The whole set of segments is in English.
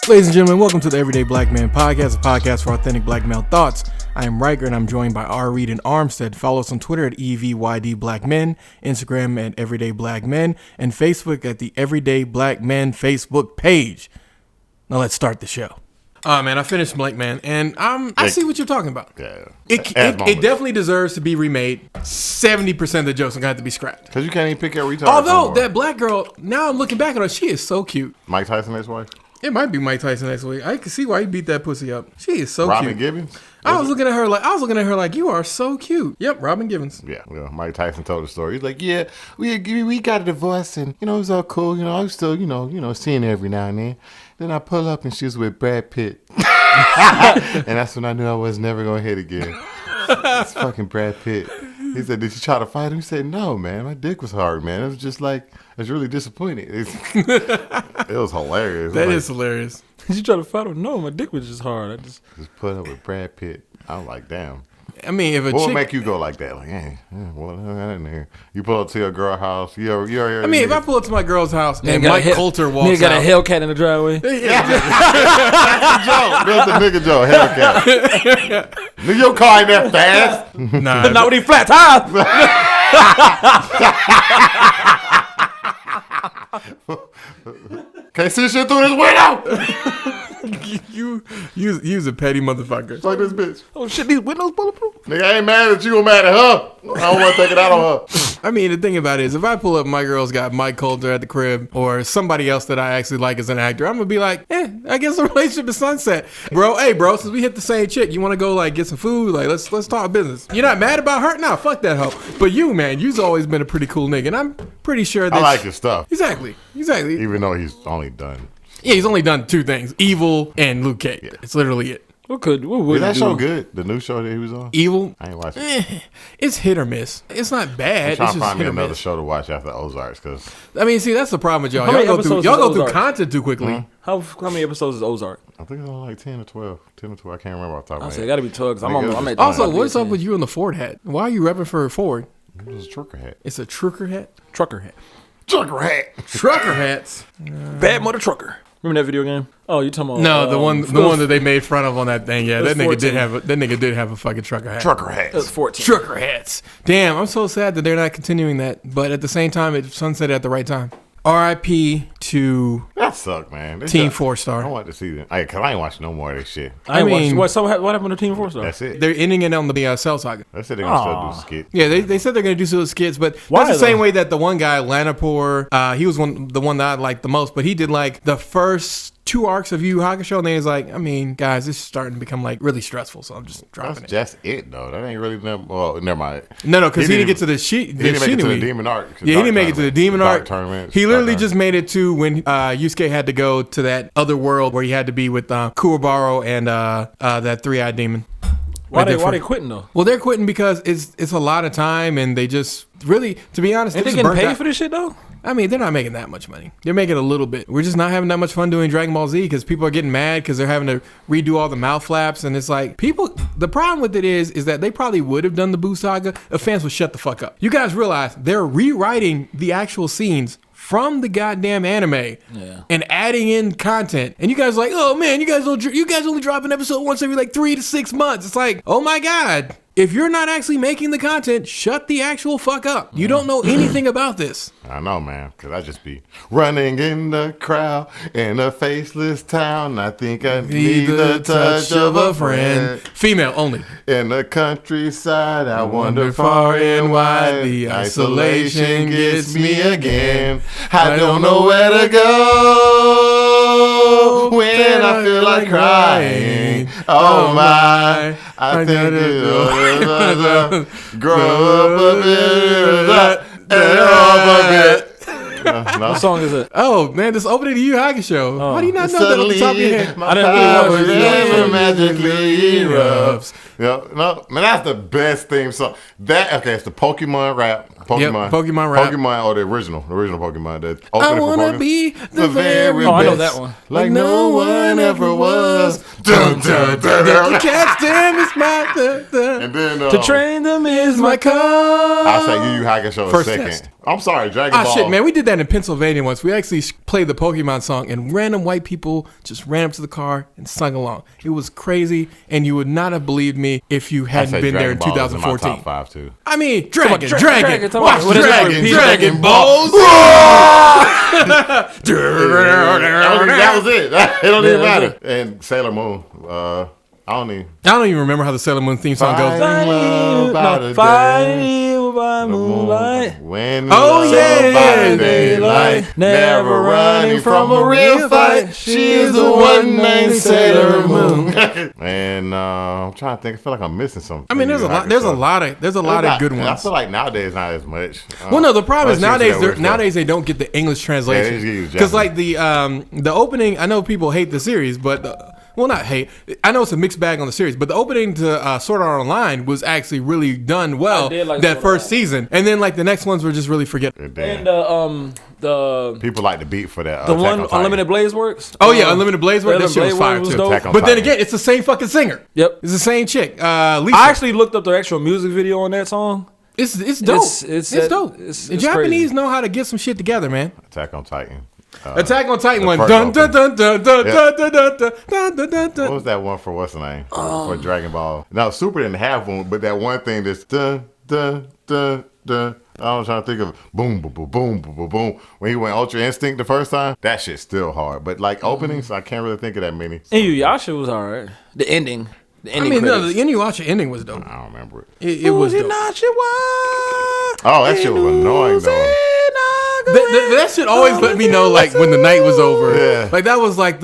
Ladies and gentlemen, welcome to the Everyday Black Man Podcast, a podcast for authentic black male thoughts. I am Riker, and I'm joined by R. Reed and Armstead. Follow us on Twitter at EVYDBlackMen, Instagram at Everyday Black Men, and Facebook at the Everyday Black Men Facebook page. Now let's start the show. Man, I finished Blank Man, and I see what you're talking about. Yeah. It definitely deserves to be remade. 70% of the jokes are going to have to be scrapped. Because you can't even pick out retarded. Although, that black girl, now I'm looking back at her, she is so cute. Mike Tyson, ex-wife? It might be Mike Tyson next week. I can see why he beat that pussy up. She is so Robin cute. Gibbons? I was looking at her like you are so cute. Yep, Robin Givens. Yeah, Mike Tyson told the story. He's like, yeah, we got a divorce and it was all cool. I was still seeing her every now and then. Then I pull up and she was with Brad Pitt. And that's when I knew I was never gonna hit again. It's fucking Brad Pitt. He said, did you try to fight him? He said, no, man, my dick was hard, man. It was just like, I was really disappointed. It was hilarious. That is hilarious. Did you try to fight him? No, my dick was just hard. I just put up with Brad Pitt. I was like, damn. I mean, if a what chick... would make you go like that? Like, what in there? You pull up to your girl house. You I mean, if I pull up to my girl's house and Mike Coulter walks out... Nigga got a Hellcat in the driveway. That's the joke. That's the nigga joke. Hellcat. Nigga, your car ain't that fast. Nah. Not with these flat tires. Can't see shit through this window. You's a petty motherfucker. It's like this bitch. Oh shit, these windows bulletproof. Nigga, I ain't mad at you. I'm mad at her. I don't want to take it out on her. I mean, the thing about it is, if I pull up my girl's got Mike Coulter at the crib or somebody else that I actually like as an actor, I'm gonna be like, I guess the relationship is sunset. Bro, since we hit the same chick, you want to go like get some food? Like let's talk business. You're not mad about her? Nah, fuck that hoe. But you, man, you've always been a pretty cool nigga, and I'm pretty sure that I like his stuff. Exactly. Even though he's only done. Yeah, he's only done two things: Evil and Luke Cage. Yeah. It's literally it. What would is that show good? The new show that he was on? Evil? I ain't watching it. It's hit or miss. It's not bad. I'm trying it's to just find me another miss. show to watch after Ozarks. Cause I mean, see, that's the problem with y'all. How many Y'all go through Ozark? content too quickly. Mm-hmm. How many episodes is Ozark? I think it's only like 10 or 12. 10 or 12. I can't remember off the top of my I head. say it got to be 12 because Also, what's up with you in the Ford hat? Why are you repping for Ford? It was a trucker hat. It's a trucker hat? Trucker hat. Trucker hat. Trucker hats? Bad mother trucker. Remember that video game? Oh, you talking about? No, the one that they made fun of on that thing. Yeah, that nigga 14. did have a fucking trucker hat. Trucker hats. It was 14. Trucker hats. Damn, I'm so sad that they're not continuing that. But at the same time, it sunsetted at the right time. R.I.P. to That sucked, man. Team 4-Star. I want to see that. Cause I ain't watching no more of this shit. I mean, what happened to Team 4-Star? That's it. They're ending it on the Cell Saga. They said they're gonna still do skits. Yeah, they said they're going to do some skits, but Why, that's the same though? way that the one guy, Lanapur, he was the one that I liked the most, but he did like the first 2 arcs of Yu Yu Hakusho, and then he's like, I mean, guys, this is starting to become like really stressful, so I'm just dropping That's just it, though. That ain't really well. Never mind. No, because he didn't get to the sheet. He didn't make it to the demon arc. Yeah, he didn't make it to the demon arc. Tournament. He literally just made it to when Yusuke had to go to that other world where he had to be with Kuwabara and that 3-eyed demon. Why they quitting though? Well, they're quitting because it's a lot of time, and they just really, to be honest, Ain't they just getting burnt paid out. for this shit though? I mean, they're not making that much money. They're making a little bit. We're just not having that much fun doing Dragon Ball Z because people are getting mad because they're having to redo all the mouth flaps. And it's like, the problem with it is that they probably would have done the Buu Saga if fans would shut the fuck up. You guys realize they're rewriting the actual scenes from the goddamn anime and adding in content. And you guys are like, oh man, you guys only drop an episode once every like 3 to 6 months. It's like, oh my God. If you're not actually making the content, shut the actual fuck up. You don't know anything about this. I know, man, because I just be running in the crowd in a faceless town. I think I need the touch of a friend. Female only. In the countryside, I wander far and wide. The isolation gets me again. I don't know where to go when I feel like crying. Oh my, I think it's grow up a bit. What song is it? Oh man, this opening to Yu Yu Hakusho. How do you not know that off the top of your head? My power never magically erupts. Yeah, no, man, that's the best theme song. It's the Pokemon rap. Pokemon rap. Pokemon, or the original Pokemon. The I wanna be the very best. I know that one. Like no one ever was. dun, dun, dun, dun. To catch them is my And then To train them is my cause. I'll say Yu Yu Hakusho First second. test. I'm sorry, Dragon Ball. Shit, man, we did that in Pennsylvania once. We actually played the Pokemon song, and random white people just ran up to the car and sung along. It was crazy, and you would not have believed me if you I hadn't say been there in Dragon Ball is in my 2014. top 5 too. I mean, Dragon, Dragon, watch what is that? Repeat Dragon Balls. That was it. It don't even that's matter. it. And Sailor Moon. I don't even remember how the Sailor Moon theme song goes. Fighting by moonlight. When Oh, love yeah. by daylight, never running from a real fight. She is the one named Sailor Moon. And I'm trying to think. I feel like I'm missing something. I mean, there's a lot of good I ones. feel like nowadays not as much. Well, no, the problem is Unless you see that weird nowadays they don't get the English Yeah, they just translation use because Japanese. like the opening. I know people hate the series, but well, not hate. I know it's a mixed bag on the series, but the opening to Sword Art Online was actually really done well I did like that Sword first Art. season, and then like the next ones were just really forgettable. stuff. Damn. And the People like the beat for that. the Attack one on Titan. Unlimited Blaze Works. Oh yeah, Unlimited Blaze Work, that Unlimited shit was Blaze fire Work was too. dope. Attack on But then Titan. again, it's the same fucking singer. Yep. It's the same chick, Lisa. I actually looked up the actual music video on that song. it's dope. It's dope. it's The Japanese crazy. know how to get some shit together, man. Attack on Titan. Attack on Titan the one. first Dun dun opening. dun dun dun Yeah. dun dun dun dun dun dun What dun. was that one for? What's the name for Dragon Ball? No, Super didn't have one, but that one thing that's dun dun dun dun. I was trying to think of boom boom boom boom boom boom boom. When he went Ultra Instinct the first time, that shit's still hard. But like openings, I can't really think of that many. And Yasha was alright. The ending. The I ending. mean, no, credits. the Inuyasha ending was dope. I don't remember it. It was dope. Oh, that shit was annoying though. That shit always let me know, like when the night was over. Yeah. Like that was like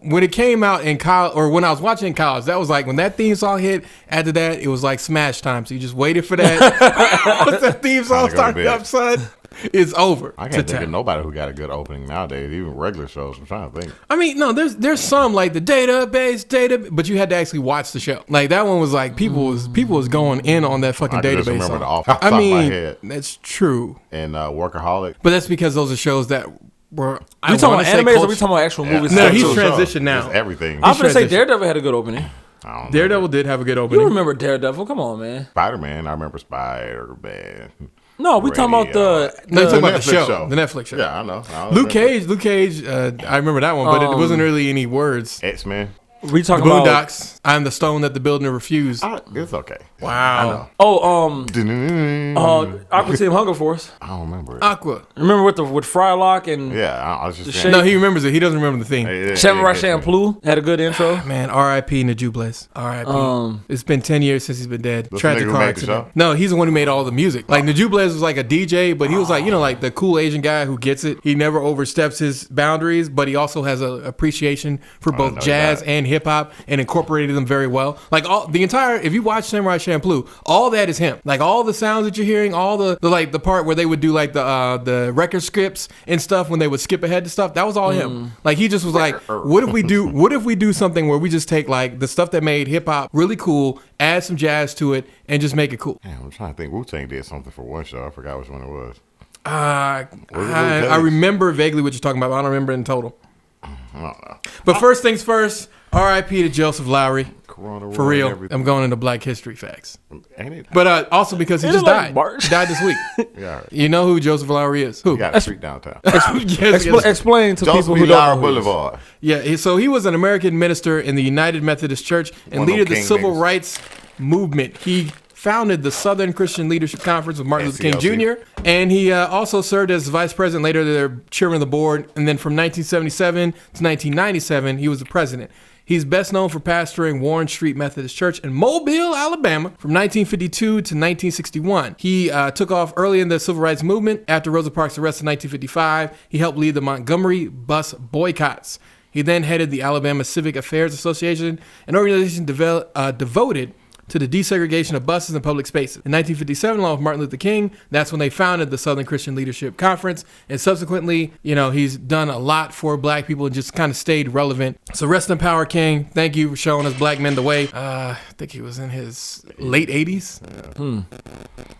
when it came out in college, or when I was watching in college. That was like when that theme song hit. After that, it was like smash time. So you just waited for that. Once that theme song Time to go to started bed. up, son, it's over. I can't think of nobody who got a good opening nowadays, even regular shows. I'm trying to think. I mean, no, there's some like the database, but you had to actually watch the show. Like that one was like people was going in on that fucking I can just database. remember song. the off the top I of my mean, head. that's true, And Workaholic. but that's because those are shows that were. We talking about animes or we talking about actual movies? No, he's Actual transitioned show. now. It's everything. I'm gonna say transitioned. Daredevil had a good opening. I don't know. Daredevil did have a good You opening. remember Daredevil? Come on, man. Spider-Man. I remember Spider-Man. No, we talking about the. No, you're talking about the Netflix show, the Netflix show. Yeah, I know. Luke Cage. I remember that one, but it wasn't really any words. X-Men. We The talking about. Boondocks. I'm the stone that the builder refused. It's okay. Wow. Oh, I Aqua Team Hunger Force. don't remember it. Aqua. Remember with Frylock and Yeah, I was just The saying. No, he remembers it. He doesn't remember the theme. Samurai Champloo had a good intro. Man, R.I.P. Najubles. R.I.P. It's been 10 years since he's been dead. That's the Tragic nigga who car made the accident. show? No, he's the one who made all the music. Like Najubles was like a DJ, but he was like, like the cool Asian guy who gets it. He never oversteps his boundaries, but he also has an appreciation for both know jazz that. and hip hop and incorporated them very well. Like all the entire, if you watch Samurai Champloo, all that is him. Like all the sounds that you're hearing, all the like the part where they would do like the record scripts and stuff when they would skip ahead to stuff, that was all him. Like he just was like, what if we do something where we just take like the stuff that made hip hop really cool, add some jazz to it, and just make it cool. Damn, I'm trying to think. Wu-Tang did something for one show. I forgot which one it was. I Wu-Tang? remember vaguely what you're talking about, but I don't remember in total. I don't know. But first things first, R.I.P. to Joseph Lowry. Corona For War and real. everything. I'm going into Black History facts. Ain't it? But also because he Isn't just it like died. March? He died this week. Yeah. You know who Joseph Lowry is? Who? You got a street downtown. Yes, yes. Explain to Joseph people B. who don't Lowry know who he is. Boulevard. Yeah, so he was an American minister in the United Methodist Church and One of leader of them the king civil niggas. rights movement. He founded the Southern Christian Leadership Conference with Martin Luther King SCLC. Jr. And he also served as vice president, later the chairman of the board. And then from 1977 to 1997, he was the president. He's best known for pastoring Warren Street Methodist Church in Mobile, Alabama from 1952 to 1961. He took off early in the civil rights movement. After Rosa Parks' arrest in 1955, he helped lead the Montgomery bus boycotts. He then headed the Alabama Civic Affairs Association, an organization devoted to the desegregation of buses and public spaces. In 1957, along with Martin Luther King, that's when they founded the Southern Christian Leadership Conference. And subsequently, he's done a lot for black people and just kind of stayed relevant. So rest in power, King. Thank you for showing us black men the way. I think he was in his late 80s.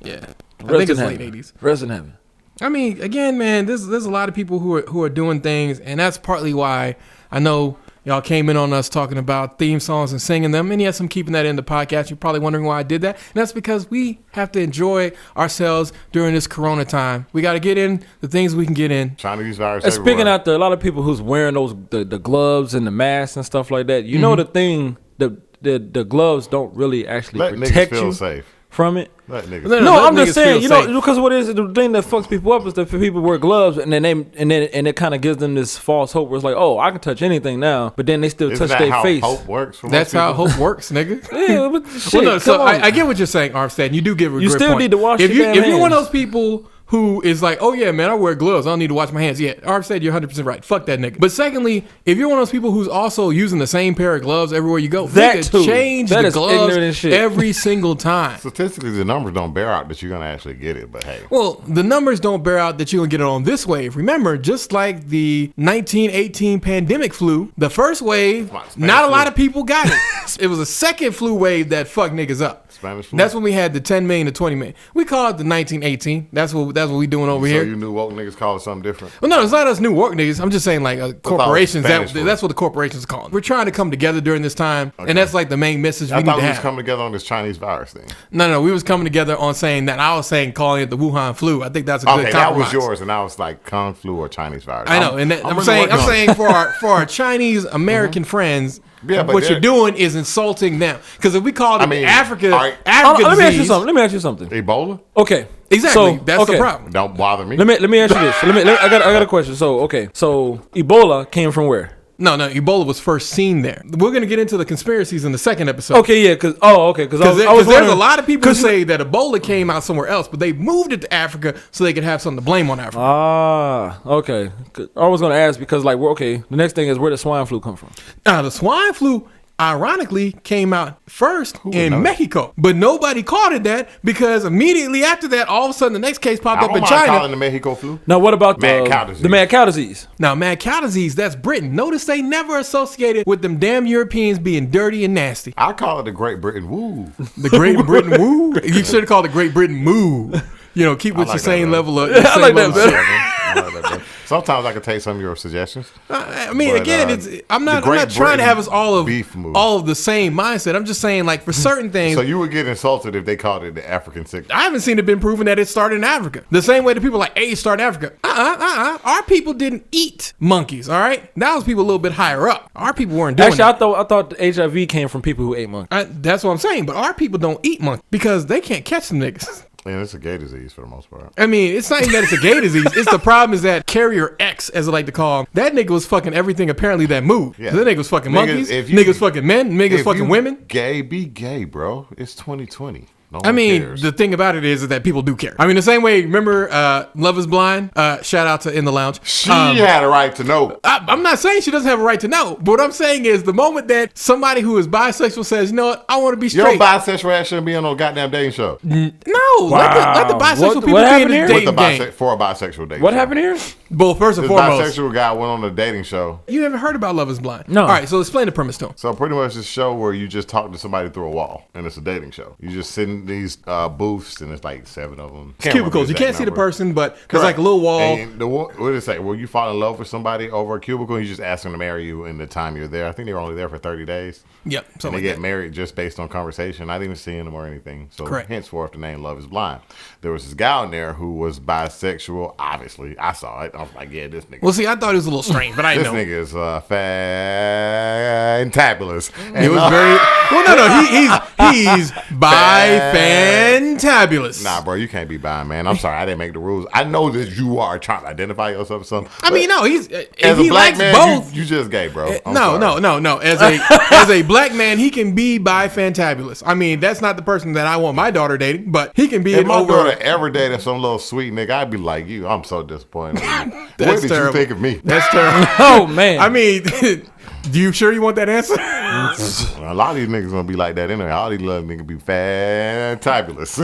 Yeah. I think it's late 80s. Rest in heaven. I mean, again, man, there's a lot of people who are doing things, and that's partly why I know Y'all came in on us talking about theme songs and singing them. And yes, I'm keeping that in the podcast. You're probably wondering why I did that. And that's because we have to enjoy ourselves during this Corona time. We got to get in the things we can get in. Chinese virus. And speaking out there, a lot of people who's wearing those the gloves and the masks and stuff like that. You know the thing, the gloves don't really actually Let protect niggas feel you safe. from it. Let niggas No, I'm niggas just saying, feel you know, safe. because what is it? The thing that fucks people up is that people wear gloves and then it kind of gives them this false hope where it's like, oh, I can touch anything now, but then they still Isn't touch that their how face. hope works for That's most how people? hope works, nigga. Yeah, but shit, Well, no, so come on. I get what you're saying, Armstead. And you do give a You great still point. need to wash if your damn If you're one of hands. those people who is like, oh yeah, man, I wear gloves, I don't need to wash my hands. Yeah, Armstead, you're 100% right. Fuck that nigga. But secondly, if you're one of those people who's also using the same pair of gloves everywhere you go, That nigga, too. change That the is gloves ignorant as shit. every single time. Statistically, the numbers don't bear out that you're gonna actually get it, but hey. Well, the numbers don't bear out that you're going to get it on this wave. Remember, just like the 1918 pandemic flu, the first wave, Spanish not a flu. lot of people got it. It was a second flu wave that fucked niggas up. Spanish flu? That's when we had the 10 million to 20 million. We call it the 1918. That's what we doing over So here. you knew woke niggas call it something different. Well, no, it's not us New York niggas. I'm just saying, like, corporations. Spanish flu. That's what the corporations call it. We're trying to come together during this time, and that's like the main message we I need thought to we was have. coming together on this Chinese virus thing. No, we was coming together on saying that. I was saying calling it the Wuhan flu. I think that's a good Okay, compromise. that was yours, and I was like Kung flu or Chinese virus. I know, and that, I'm really saying working on it. for our Chinese American friends, Yeah, but what you're they're- doing is insulting them. Because if we called it I mean, Africa, all right. Africa Let me ask you disease, something. Let me ask you something. Ebola? Okay. exactly, So, that's okay. the problem. Don't bother me. Let me ask you this. I got a question. So Ebola came from where? No, Ebola was first seen there. We're gonna get into the conspiracies in the second episode. Okay, yeah, because I was Because there's wondering- a lot of people who say that Ebola came out somewhere else, but they moved it to Africa so they could have something to blame on Africa. Okay. I was gonna ask because the next thing is where did swine flu come from? Now, the swine flu, ironically, came out first in know? Mexico, but nobody called it that because immediately after that, all of a sudden, the next case popped I up don't in mind China. calling the Mexico flu. Now what about Mad cow disease. the mad cow disease? Now, mad cow disease, that's Britain. Notice they never associated with them damn Europeans being dirty and nasty. I call it the Great Britain Woo. The Great Britain woo. You should have called it Great Britain moo. You know, keep with I your like that same better. level of. Yeah, I like that better. I like that better. Sometimes I can take some of your suggestions. I mean, But, again, I'm not Great trying to have us Britain beef move. all of the same mindset. I'm just saying, like, for certain things, So you would get insulted if they called it the African sickness. I haven't seen it been proven that it started in Africa. The same way that people are like AIDS started in Africa. Our people didn't eat monkeys. All right, that was people a little bit higher up. Our people weren't doing Actually, that. I thought the HIV came from people who ate monkeys. That's what I'm saying. But our people don't eat monkeys because they can't catch them niggas. And it's a gay disease for the most part. I mean, it's not even that it's a gay disease. It's the problem is that Carrier X, as I like to call him, that nigga was fucking everything apparently that moved. Yeah. That nigga was fucking Niggas, monkeys, if you- niggas fucking men, niggas If fucking you women. Gay, be gay, bro. It's 2020. No I one mean, cares. the thing about it is that people do care. I mean, the same way, remember Love is Blind? Shout out to In the Lounge. She had a right to know. I'm not saying she doesn't have a right to know, but what I'm saying is the moment that somebody who is bisexual says, you know what, I want to be Your straight. bisexual ass shouldn't be on no goddamn dating show. No, let the bisexual What people be in happened the here? With the dating game. for a bisexual dating What show. happened here? Well, first and This foremost, bisexual guy went on a dating show. you haven't heard about Love is Blind. No. All right, so explain the premise to him. So pretty much this show where you just talk to somebody through a wall, and it's a dating show. You just sit in these booths, and it's like 7 of them. It's cubicles. You can't see the person, but there's like a little wall. And what did it say? Well, you fall in love with somebody over a cubicle, and you just ask them to marry you in the time you're there. I think they were only there for 30 days. Yep, And something they like get that. married just based on conversation, not even seeing them or anything. So Correct. henceforth, the name Love is Blind. There was this guy in there who was bisexual. Obviously, I saw it. I was like, yeah, this nigga. Well, see, I thought it was a little strange, but I This didn't know. nigga is fantabulous. It was very well. No, he's bi-fantabulous. Nah, bro, you can't be bi, man. I'm sorry, I didn't make the rules. I know that you are trying to identify yourself as something. I mean, no, he's as if a he black likes man, both. you just gay, bro. I'm No. sorry. As a black man, he can be bi-fantabulous. I mean, that's not the person that I want my daughter dating, but he can be If it my over. daughter ever dated some little sweet nigga, I'd be like, you, I'm so disappointed. in you. What did terrible. you think of me? That's terrible. Oh man. I mean, do you sure you want that answer? A lot of these niggas gonna be like that anyway. All these little niggas be fantabulous.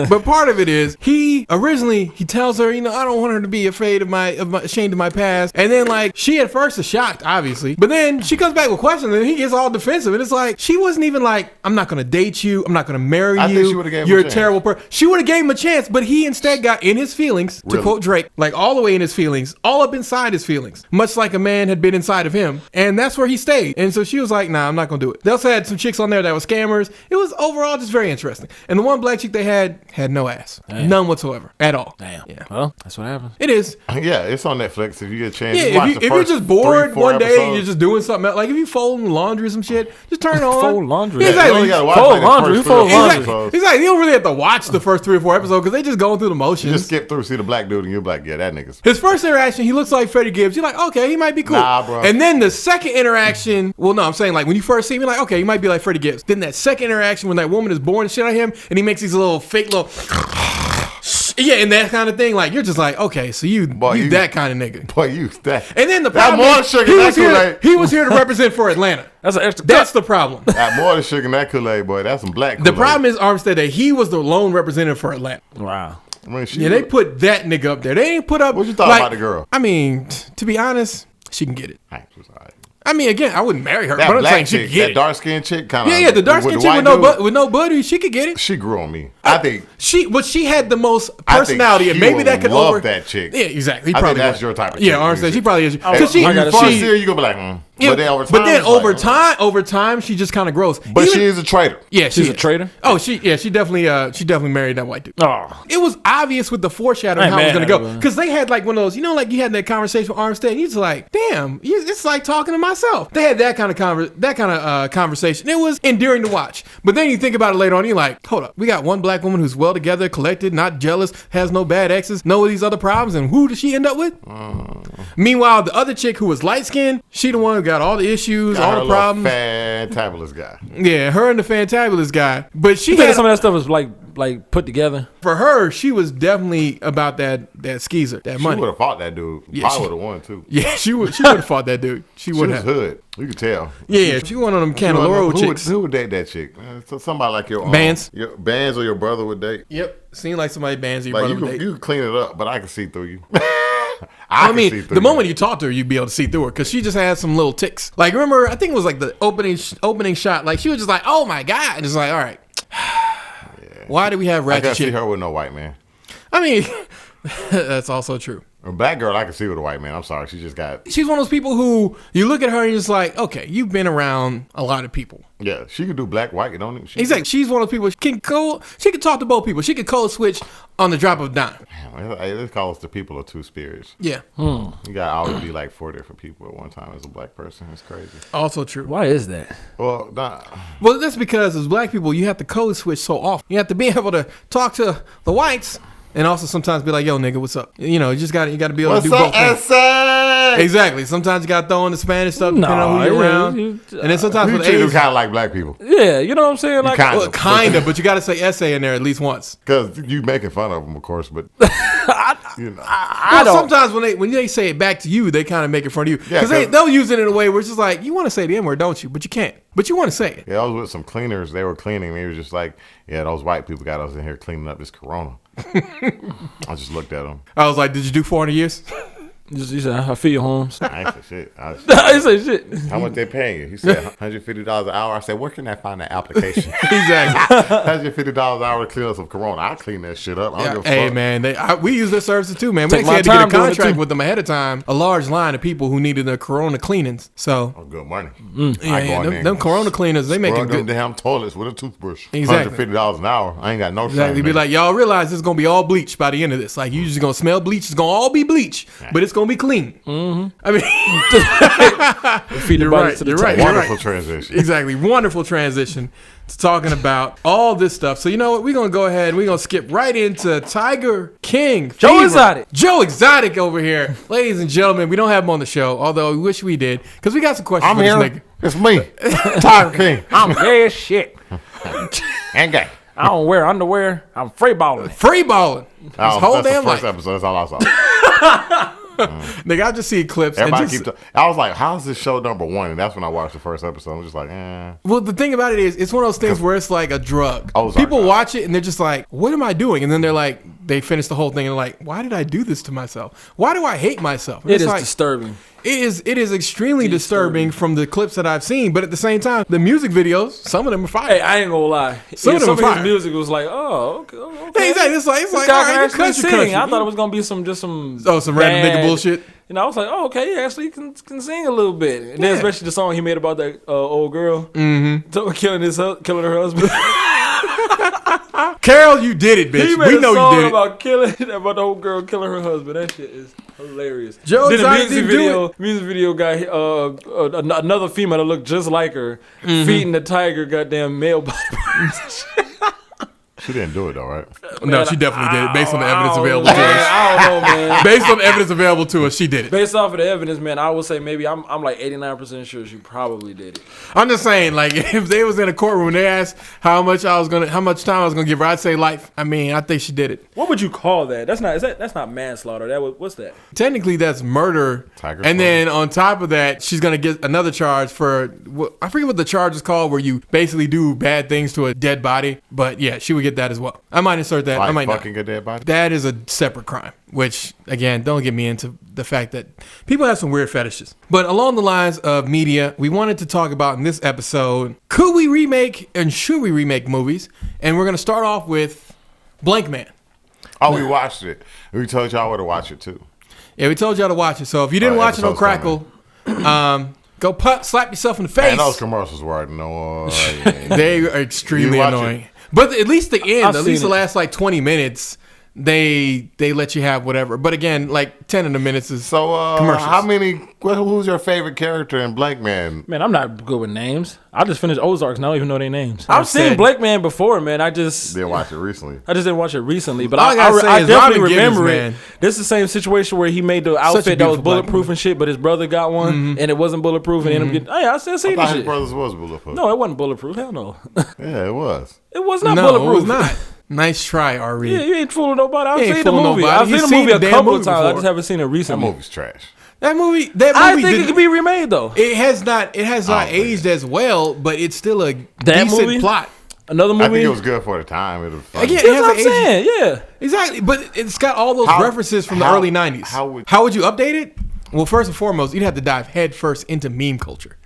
But part of it is he tells her, I don't want her to be afraid ashamed of my past. And then like she at first is shocked, obviously, but then she comes back with questions and he gets all defensive. And it's like she wasn't even like, I'm not gonna date you, I'm not gonna marry I you. think she would've gave him You're a a chance. terrible person. She would have gave him a chance, but he instead got in his feelings, to Really? quote Drake, like all the way in his feelings, all up inside his feelings, much like a man had been inside of him. And that's where he stayed. And so she was like, nah, I'm not gonna do it. They also had some chicks on there that were scammers. It was overall just very interesting. And the one black chick they had no ass. Damn. None whatsoever. At all. Damn. Yeah. Well, that's what happens. It is. Yeah, it's on Netflix if you get a chance. Yeah, Just watch if you're first just bored 3-4 one day and episodes. you're just doing something else, like if you folding laundry or some shit, just turn it on. Fold laundry. You Exactly. only gotta watch Fold like the laundry, first you fold 3 or 4 laundry. episodes. He's like, you don't really have to watch the first 3 or 4 episodes because they just going through the motions. You just skip through, see the black dude, and you're like, yeah, that nigga's. His first interaction, he looks like Freddie Gibbs. You're like, okay, he might be cool. Nah, bro. And then the second interaction, well, no, I'm saying like when you first see him, you're like, okay, he might be like Freddie Gibbs. Then that second interaction when that woman is boring and shit on him, and he makes these little fake little, yeah, and that kind of thing. Like you're just like, okay, so you that kind of nigga. Boy, you that. And then the That problem more is, sugar, he that was here. Kool-Aid. He was here to represent for Atlanta. That's an extra That's cut. the problem. That more than sugar in that Kool-Aid, boy. That's some black The Kool-Aid. problem is Armstead that he was the lone representative for Atlanta. Wow. I mean, Yeah, they put that nigga up there. They didn't put up. What you thought like, about the girl? I mean, to be honest, she can get it. Hey, she was all right. I mean, again, I wouldn't marry her, That but I'm saying black she chick, could get that it. dark skinned chick, kind of. Yeah, the dark skin chick with no booty, she could get it. She grew on me. I think. She had the most I think personality, and she maybe would that could love that chick. Yeah, exactly. He I probably think that's would. your type of Yeah, chick. Armstead, she probably is. Oh, Because When you first she- see her, you gonna be like, yeah, but then over time, but then it's like, over time, she just kind of grows. But Even- she is a traitor. yeah, She's a is. traitor? Oh, she definitely married that white dude. Oh. It was obvious with the foreshadowing I ain't how it was mad gonna at go, her, because they had like one of those, like you had that conversation with Armstead, and you just like, damn, it's like talking to myself. They had that kind of conversation. It was endearing to watch. But then you think about it later on, you're like, hold up, we got one black woman who's well together, collected, not jealous, has no bad exes, no of these other problems, and who does she end up with? Meanwhile, the other chick who was light skinned, she the one who got all the issues, all the problems. Fantabulous guy. Yeah, her and the fantabulous guy. But she You think had, some of that stuff was like put together? for her, she was definitely about that skeezer, that She money. would have fought that dude. Yeah, Probably she- would have won too. Yeah, she would have fought that dude. She She would was have. hood. You could tell. Yeah, she one of them Candeloro chicks. Who would date that chick? So somebody like your Bands. your Bands or your brother would date. Yep, seemed like somebody bands your Like brother you would can, date. you can clean it up, but I can see through you. I can see mean, through the you. moment you talk to her, you'd be able to see through her because she just had some little ticks. Like, remember, I think it was like the opening shot. Like, she was just like, "Oh my god!" And it's like, all right, why do we have I ratchet can't see shit? her with no white man. I mean, that's also true. A black girl, I can see with a white man. I'm sorry, she just got. She's one of those people who you look at her and you're just like, okay, you've been around a lot of people. Yeah, she could do black, white. Don't she? Exactly. She's one of those people. She can talk to both people. She can code switch on the drop of a dime. It calls the people of two spirits. Yeah. You got to always be like 4 different people at one time as a black person. It's crazy. Also true. Why is that? Well, nah. Well, that's because as black people, you have to code switch so often. You have to be able to talk to the whites and also sometimes be like, "Yo, nigga, what's up?" You know, you got to be able to do both things. SA? Exactly. Sometimes you got to throw in the Spanish stuff depending Nah, on who you're yeah, around. you- And then sometimes You with two do Asians, kind of like black people. Yeah, you know what I'm saying? Like, kinda. well, kind of, but you got to say essay in there at least once. Because you making fun of them, of course, but you know. I Well, don't. sometimes when they say it back to you, they kind of make it fun of you Yeah, because 'cause- they'll use it in a way where it's just like, you want to say the N-word, don't you? But you can't. But you want to say it. Yeah, I was with some cleaners. They were cleaning. They were just like, yeah, those white people got us in here cleaning up this corona. I just looked at them. I was like, did you do 400 years? You said, I feel Holmes. I ain't say shit. I say shit. How much they paying you? He said $150 an hour. I said, where can I find that application? Exactly. $150 an hour to clean up some corona. I'll clean that shit up. I don't give a Hey fuck. man, we use their services too, man. We Take actually my had to get a time doing it, contract too. with them ahead of time. A large line of people who needed the Corona cleanings. So Oh, good money. them Corona cleaners, they making Scrub them good. damn toilets with a toothbrush. Exactly. $150 an hour. I ain't got no Exactly. Be like, y'all realize this is gonna be all bleach by the end of this. Like, you just gonna smell bleach. It's gonna all be bleach, but it's gonna be clean. I mean, Feed the You're body right, to the you're top. right. You're Wonderful transition. exactly. Wonderful transition to talking about all this stuff. So you know what? We're gonna go ahead and we're gonna skip right into Tiger King. Joe Fever. Exotic. Joe Exotic over here. Ladies and gentlemen, we don't have him on the show, although we wish we did, because we got some questions I'm for here. this nigga. It's me, Tiger King. I'm gay as shit. And gay. I don't wear underwear. I'm free balling. Free balling. This whole that's damn the first life. episode. That's all I saw. Nigga, I just see clips. Everybody I was like, how's this show number 1? And that's when I watched the first episode. I was just like, Well, the thing about it is, it's one of those things where it's like a drug. People watch it and they're just like, what am I doing? And then they're like, they finish the whole thing and they're like, why did I do this to myself? Why do I hate myself? And it is like, disturbing. It is extremely disturbing from the clips that I've seen. But at the same time, the music videos, some of them are fire. Hey, I ain't gonna lie. Some of them are fire. His music was like, oh, okay. Hey, exactly. It's like, This all guy right, can you actually sing. country. I thought it was gonna be some some random nigga bullshit. You know, I was like, oh, okay, he actually can sing a little bit. And then especially the song he made about that old girl killing her husband. Carol, you did it, bitch. He made we a know song you did about the old girl killing her husband. That shit is hilarious. Joe then Exotic the music video guy, another female that looked just like her, feeding the tiger goddamn male body parts. She didn't do it though, right? No, she definitely did it based on the evidence available to us. I don't know, man. Based on the evidence available to us, she did it. Based off of the evidence, man, I would say maybe I'm like 89% sure she probably did it. I'm just saying, like, if they was in a courtroom and they asked how much time I was gonna give her, I'd say life. I mean, I think she did it. What would you call that? That's not manslaughter. What's that? Technically, that's murder. And then on top of that, she's gonna get another charge for I forget what the charge is called, where you basically do bad things to a dead body. But yeah, she would get that as well. I might insert that. Like I might fucking not. a dead body? That is a separate crime, which, again, don't get me into the fact that people have some weird fetishes. But along the lines of media, we wanted to talk about in this episode, could we remake and should we remake movies? And we're going to start off with Blank Man. Oh, we watched it. We told y'all where to watch it, too. Yeah, we told y'all to watch it. So if you didn't watch it on Crackle, go slap yourself in the face. And those commercials were annoying. They are extremely annoying. But at least the end, at least the last like 20 minutes, they let you have whatever. But again, like 10 of the minutes is commercials. Who's your favorite character in Blank Man? Man, I'm not good with names. I just finished Ozarks and I don't even know their names. I've seen Blank Man before, man. I just didn't watch it recently. I just didn't watch it recently, but I definitely remember it. This is the same situation where he made the outfit that was bulletproof and shit, but his brother got one and it wasn't bulletproof and ended up getting. Hey, I still seen this shit. His brother's was bulletproof. No, it wasn't bulletproof. Hell no. Yeah, it was. It was not bulletproof. No, it was not. Nice try, Ari. Yeah, you ain't fooling nobody. I've seen the movie. I've seen the movie a couple of times. I just haven't seen it recently. That movie's trash. That movie I think it could be remade though. It has not aged as well, but it's still a decent plot. Another movie. I think it was good for the time. It was funny. Again, that's what I'm saying. Yeah, exactly. But it's got all those references from the early '90s. How would you update it? Well, first and foremost, you'd have to dive headfirst into meme culture.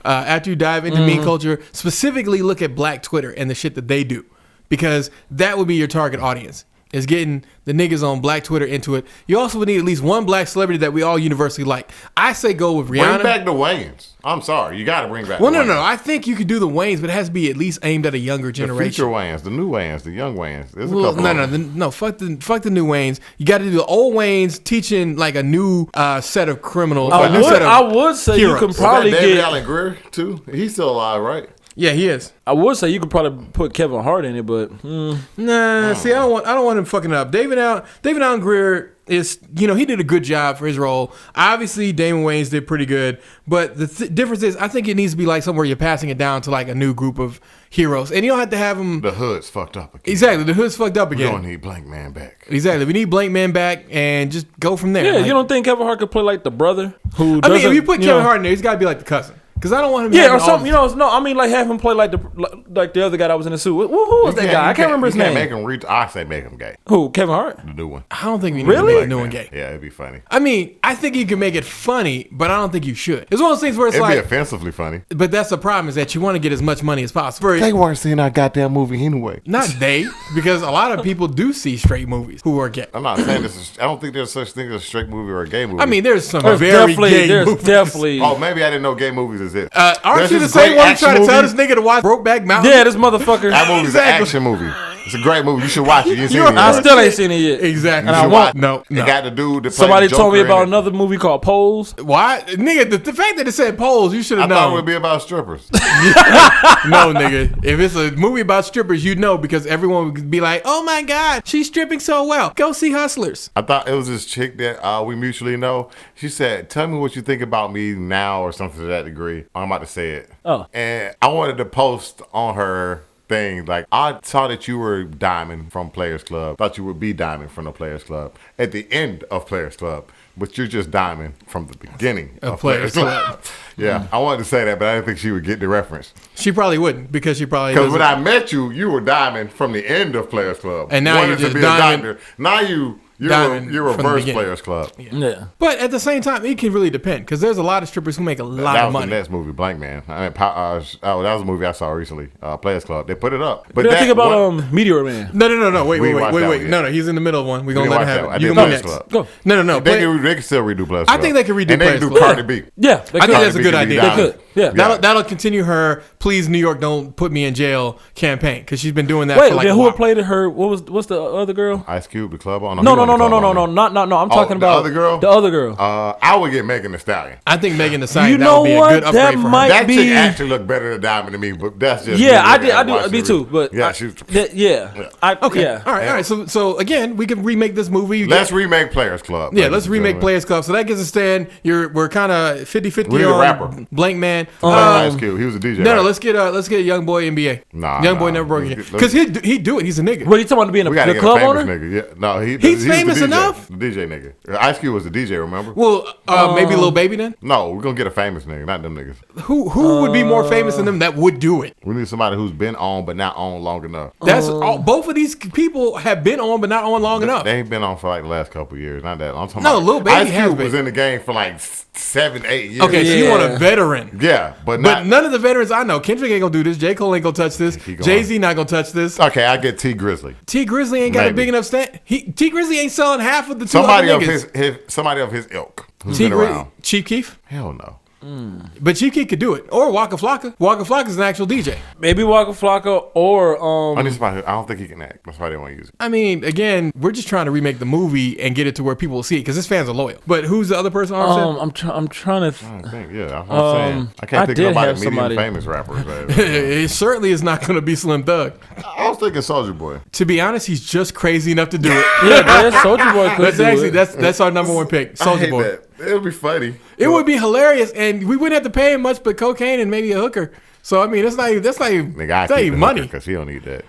After you dive into meme culture, specifically look at Black Twitter and the shit that they do, because that would be your target audience. Is getting the niggas on Black Twitter into it. You also would need at least one black celebrity that we all universally like. I say go with Rihanna. Bring back the Wayans. I'm sorry. You got to bring back the Wayans. No. I think you could do the Wayans, but it has to be at least aimed at a younger generation. The future Wayans, the new Wayans, the young Wayans. There's a couple no. Fuck the new Wayans. You got to do the old Wayans teaching like a new set of criminals. I would say heroes. You can probably get David Allen Greer too. He's still alive, right? Yeah, he is. I would say you could probably put Kevin Hart in it, but nah. See, I don't want him fucking up. David Allen Greer is, he did a good job for his role. Obviously, Damon Wayans did pretty good, but the difference is, I think it needs to be like somewhere you're passing it down to like a new group of heroes, and you don't have to have them. The hood's fucked up again. Exactly, the hood's fucked up again. We don't need Blank Man back. Exactly, we need Blank Man back, and just go from there. Yeah, you don't think Kevin Hart could play like the brother who? If you put Kevin Hart in there, he's got to be like the cousin. Because I don't want him to or something, no, I mean, like, have him play like the other guy that was in the suit. Who was that guy? I can't remember his name. I say make him gay. Who? Kevin Hart? The new one. I don't think we need to make the new one gay. Yeah, it'd be funny. I mean, I think you can make it funny, but I don't think you should. It's one of those things where it's it'd be offensively funny. But that's the problem, is that you want to get as much money as possible. They weren't seeing our goddamn movie anyway. Not they, because a lot of people do see straight movies who are gay. I'm not saying this is, I don't think there's such thing as a straight movie or a gay movie. I mean, there's some very gay movies. Definitely. Oh, maybe I didn't know gay movies exist. Aren't you the same one trying to tell this nigga to watch Brokeback Mountain? Yeah, this motherfucker. That movie's an action movie. It's a great movie. You should watch it. I still ain't seen it yet. Exactly. And I want. No. It got the dude that somebody told me about another movie called Pose. Why? Nigga, the fact that it said Pose, you should have known. I thought it would be about strippers. No, nigga. If it's a movie about strippers, you'd know, because everyone would be like, oh my God, she's stripping so well. Go see Hustlers. I thought it was this chick that we mutually know. She said, tell me what you think about me now, or something to that degree. I'm about to say it. Oh. And I wanted to post on her thing, like, I saw that you were Diamond from Players Club. Thought you would be Diamond from the Players Club. At the end of Players Club, but you're just Diamond from the beginning of Players Club. Yeah, I wanted to say that, but I didn't think she would get the reference. She probably wouldn't because she probably because when I met you, you were Diamond from the end of Players Club, and now you're just Diamond. Now you're reverse Players Club. Yeah. But at the same time, it can really depend because there's a lot of strippers who make a lot of money. That was the next movie, Blank Man. That was a movie I saw recently, Players Club. They put it up. But think about Meteor Man. No. Wait. No, he's in the middle of one. We're going to let him have it. You can go next. Go. No. They can still redo Players Club. I think they can redo Players Club. And they can do Cardi B. Yeah. I think that's a good idea. They could. Yeah. That'll continue her "Please New York, don't put me in jail" campaign because she's been doing that for like a while. Who played her? What's the other girl? Ice Cube, the club owner. No. I'm talking about the other girl. The other girl. I would get Megan Thee Stallion. I think Megan Thee Stallion. That would be a good upgrade for her. That chick actually looked better than Diamond to me, but that's just I do. Me too. But yeah, she's okay. All right. So again, we can remake this movie. Let's remake Players Club. Yeah, let's remake Players Club. So that gives us Stan. We're kind of 50-50 on a rapper. Blank Man. Ice Cube. He was a DJ. No, let's get Young Boy NBA. Young Boy never broke again because he do it. He's a nigga. What are you talking about being the club owner? Nigga. Yeah, no, he's famous enough. The DJ nigga. Ice Cube was the DJ. Remember? Well, maybe Lil Baby then. No, we're gonna get a famous nigga, not them niggas. Who would be more famous than them that would do it? We need somebody who's been on but not on long enough. That's both of these people have been on but not on long enough. They ain't been on for like the last couple of years, not that long. I'm talking about Lil Baby Ice Cube was in the game for like 7-8 years. Okay, so you want a veteran? Yeah, but none of the veterans I know. Kendrick ain't gonna do this. J. Cole ain't gonna touch this. Jay-Z not gonna touch this. Okay, I get T Grizzly. T Grizzly ain't got a big enough stand. T Grizzly ain't selling half of the two other niggas. Somebody of his ilk. Who's been around. Chief Keef? Hell no. But Chief Keef could do it. Or Waka Flocka. Waka Flocka's an actual DJ. Maybe Waka Flocka or I don't think he can act. That's why they won't use it. I mean, again, we're just trying to remake the movie and get it to where people will see it because his fans are loyal. But who's the other person? I'm trying to think. Yeah, I'm saying. I can't think of somebody famous rappers. It certainly is not going to be Slim Thug. I was thinking Soulja Boy. To be honest, he's just crazy enough to do it. Yeah, Soulja Boy. That's our number one pick. Soulja Boy. That. It would be funny. It would be hilarious, and we wouldn't have to pay him much but cocaine and maybe a hooker. So I mean, that's not even money because he don't need that.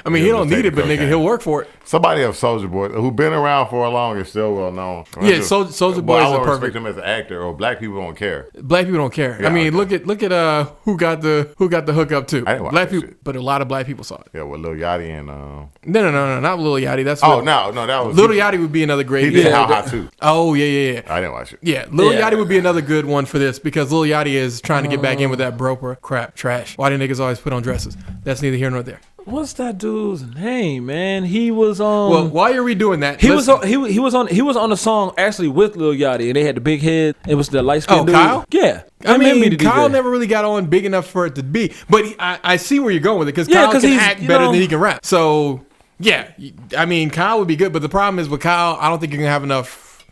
I mean, he don't need it, but nigga, he'll work for it. Somebody of Soulja Boy who been around for a long is still well known. Yeah, Soulja Boy is a perfect. I respect him as an actor. Or black people don't care. Black people don't care. Yeah, I mean, look at who got the hookup too. I didn't watch black people, shit. but a lot of black people saw it. Yeah, with Lil Yachty and No, not Lil Yachty. That's no, that was Lil Yachty would be another great. He did How Hot too. Oh yeah. I didn't watch it. Yeah, Lil Yachty would be another good one for this because Lil Yachty is trying to get back in with that broker crap trash. Why do niggas always put on dresses? That's neither here nor there. What's that dude's name, man? He was on. Well, while you're redoing that, he was on the song actually with Lil Yachty, and they had the big head. It was the light skin dude. Kyle? Yeah, I mean, Kyle never really got on big enough for it to be. But I see where you're going with it because Kyle can act better than he can rap. So yeah, I mean, Kyle would be good. But the problem is with Kyle, I don't think you're gonna have enough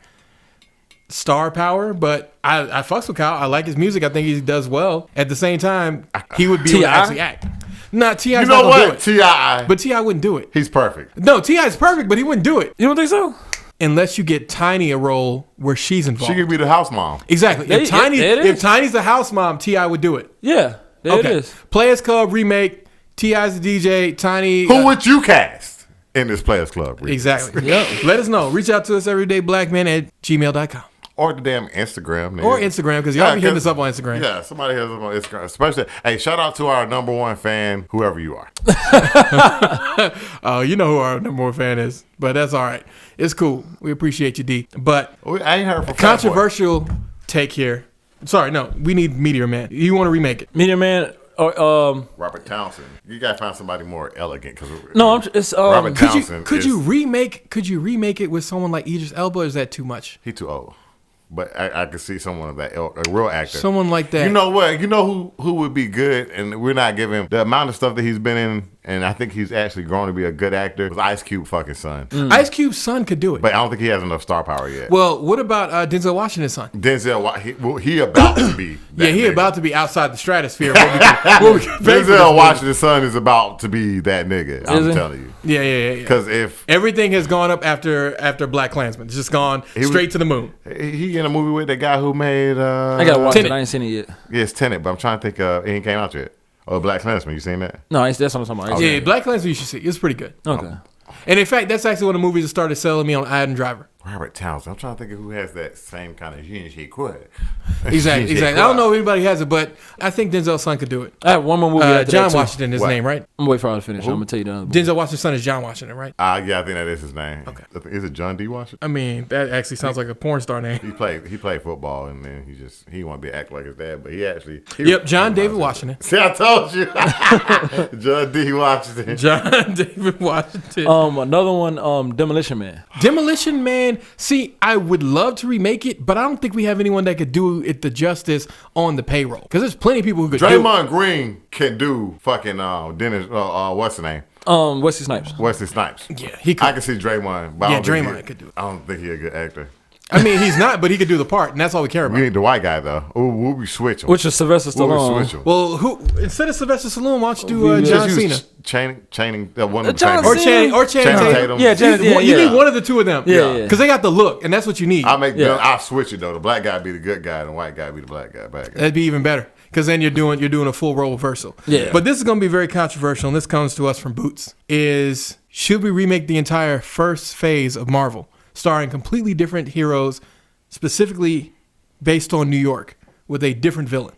star power. But I fucks with Kyle. I like his music. I think he does well. At the same time, he would be able to actually act. Nah, T.I.'s not gonna do it. T.I. But T.I. wouldn't do it. He's perfect. No, T.I.'s perfect, but he wouldn't do it. You don't think so? Unless you get Tiny a role where she's involved. She could be the house mom. Exactly. If Tiny's the house mom, T.I. would do it. Yeah, it is. Players Club remake, T.I.'s the DJ, Tiny. Who would you cast in this Players Club remake? Exactly. Yep. Let us know. Reach out to us everydayblackmen@gmail.com. Or the damn Instagram. Nigga. Or Instagram, because y'all be hitting us up on Instagram. Yeah, somebody hits us on Instagram. Especially, hey, shout out to our number one fan, whoever you are. You know who our number one fan is, but that's all right. It's cool. We appreciate you, D. But I ain't heard from controversial take here. Sorry, no. We need Meteor Man. You want to remake it? Meteor Man or Robert Townsend. You gotta find somebody more elegant. Robert Townsend. Could you remake it with someone like Idris Elba? Or is that too much? He too old. But I could see someone of that ilk, a real actor. Someone like that. You know what? You know who would be good, and we're not giving the amount of stuff that he's been in, and I think he's actually grown to be a good actor. Was Ice Cube fucking son. Ice Cube's son could do it. But I don't think he has enough star power yet. Well, what about Denzel Washington's son? He about to be that he nigga. About to be outside the stratosphere. Denzel Washington's son is about to be that nigga. I'm telling you. Yeah. Because if everything has gone up after Black Klansman, it's just gone straight to the moon. He in a movie with the guy who made. I gotta watch it. I ain't seen it yet. Yeah, it's Tenet, but I'm trying to think. It ain't came out yet. Oh, Black Klansman. You seen that? No, that's what I'm talking about. Yeah, Black Klansman you should see. It's pretty good. Okay. And in fact, that's actually one of the movies that started selling me on Adam Driver. Robert Townsend. I'm trying to think of who has that same kind of je quid. Exactly. I don't know if anybody has it, but I think Denzel's son could do it. I have one more movie. John Washington is his name, right? I'm waiting for her to finish. I'm gonna tell you the other. Denzel Washington's son is John Washington, right? Yeah, I think that is his name. Okay. Is it John D. Washington? I mean, that actually sounds like a porn star name. He played football, and then he wanted to act like his dad, but John David Washington. See, I told you. John D. Washington. John David Washington. Another one, Demolition Man. Demolition Man. See, I would love to remake it, but I don't think we have anyone that could do it the justice on the payroll. Because there's plenty of people who could do it. Draymond Green can do fucking Dennis. What's the name? Wesley Snipes. Wesley Snipes. Yeah, he could. I can see Draymond. But Draymond could do it. I don't think he's a good actor. I mean, he's not, but he could do the part, and that's all we care about. We need the white guy though. We'll be switching. Which is Sylvester Stallone. Well, instead of Sylvester Stallone, why don't you do John Cena? Channing, one of the Channing Tatum. Yeah, you need one of the two of them. Yeah. Because they got the look, and that's what you need. I'll switch it though. The black guy be the good guy, and the white guy be the bad guy. That'd be even better. Because then you're doing a full role reversal. Yeah. But this is going to be very controversial, and this comes to us from Boots. Should we remake the entire first phase of Marvel, starring completely different heroes, specifically based on New York, with a different villain?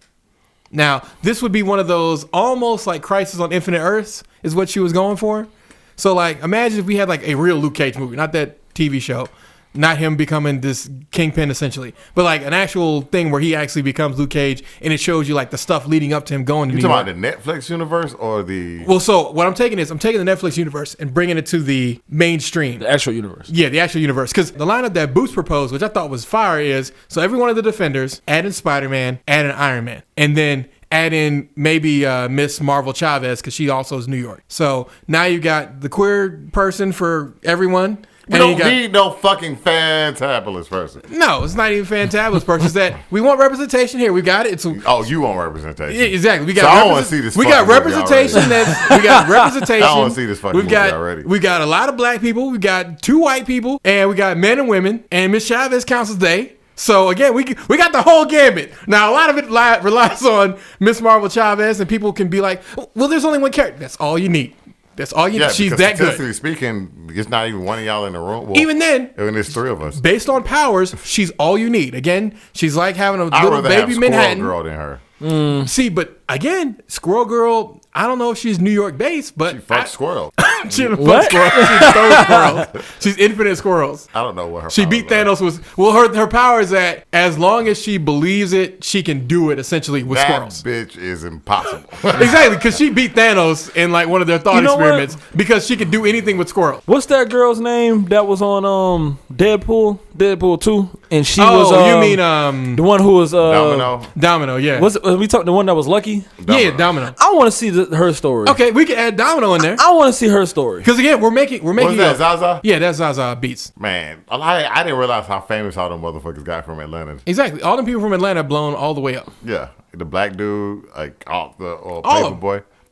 Now, this would be one of those almost like Crisis on Infinite Earths is what she was going for. So, like, imagine if we had like a real Luke Cage movie, not that TV show. Not him becoming this kingpin essentially, but like an actual thing where he actually becomes Luke Cage, and it shows you like the stuff leading up to him going to New York. You talking about the Netflix universe or the? Well, so what I'm taking the Netflix universe and bringing it to the mainstream, the actual universe. Yeah, the actual universe. Because the lineup that Boots proposed, which I thought was fire, is so every one of the Defenders, add in Spider-Man, add in Iron Man, and then add in maybe Miss Marvel Chavez because she also is New York. So now you got the queer person for everyone. We don't need no fucking fantabulous person. No, it's not even fantabulous person. It's that we want representation here. We got it. You want representation? Yeah, exactly. We got. So I want to see this. We got representation. We got representation. I want to see this fucking movie already. We got a lot of black people. We got 2 white people, and we got men and women. And Miss Chavez counts as they. So again, we got the whole gambit. Now a lot of it relies on Miss Marvel Chavez, and people can be like, "Well, there's only one character." That's all you need. That's all you need. She's that good. Statistically speaking, it's not even one of y'all in the room. Well, even then, there's 3 of us. Based on powers, she's all you need. Again, she's like having a I'd little baby have Manhattan. Squirrel Girl than her. See, but again, Squirrel Girl, I don't know if she's New York based, but she fucks squirrel. She fucks squirrels. She throws squirrels. She's infinite squirrels. I don't know what her. She beat Thanos with. Well, her power is that as long as she believes it, she can do it essentially with squirrels. That bitch is impossible. Exactly, because she beat Thanos in like one of their thought experiments because she could do anything with squirrels. What's that girl's name that was on Deadpool 2, and she was. You mean the one who was Domino, yeah. Was we talking the one that was Lucky? Yeah, Domino. I want to see her story. Okay, we can add Domino in there. I want to see her story because again, we're making. What's that, Zaza? Yeah, that's Zaza Beats. Man, I didn't realize how famous all them motherfuckers got from Atlanta. Exactly, all them people from Atlanta blown all the way up. Yeah, the black dude, like all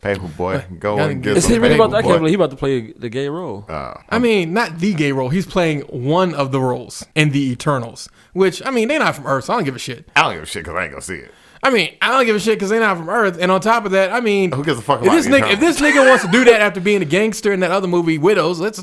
Paper Boy, go and get Is some he really Paper I Boy. can't believe he about to play the gay role. I mean, not the gay role. He's playing one of the roles in the Eternals, which, I mean, they're not from Earth, so I don't give a shit. I don't give a shit because I ain't gonna see it. I mean, I don't give a shit because they're not from Earth. And on top of that, I mean, who gives a fuck about if this nigga wants to do that after being a gangster in that other movie, Widows, let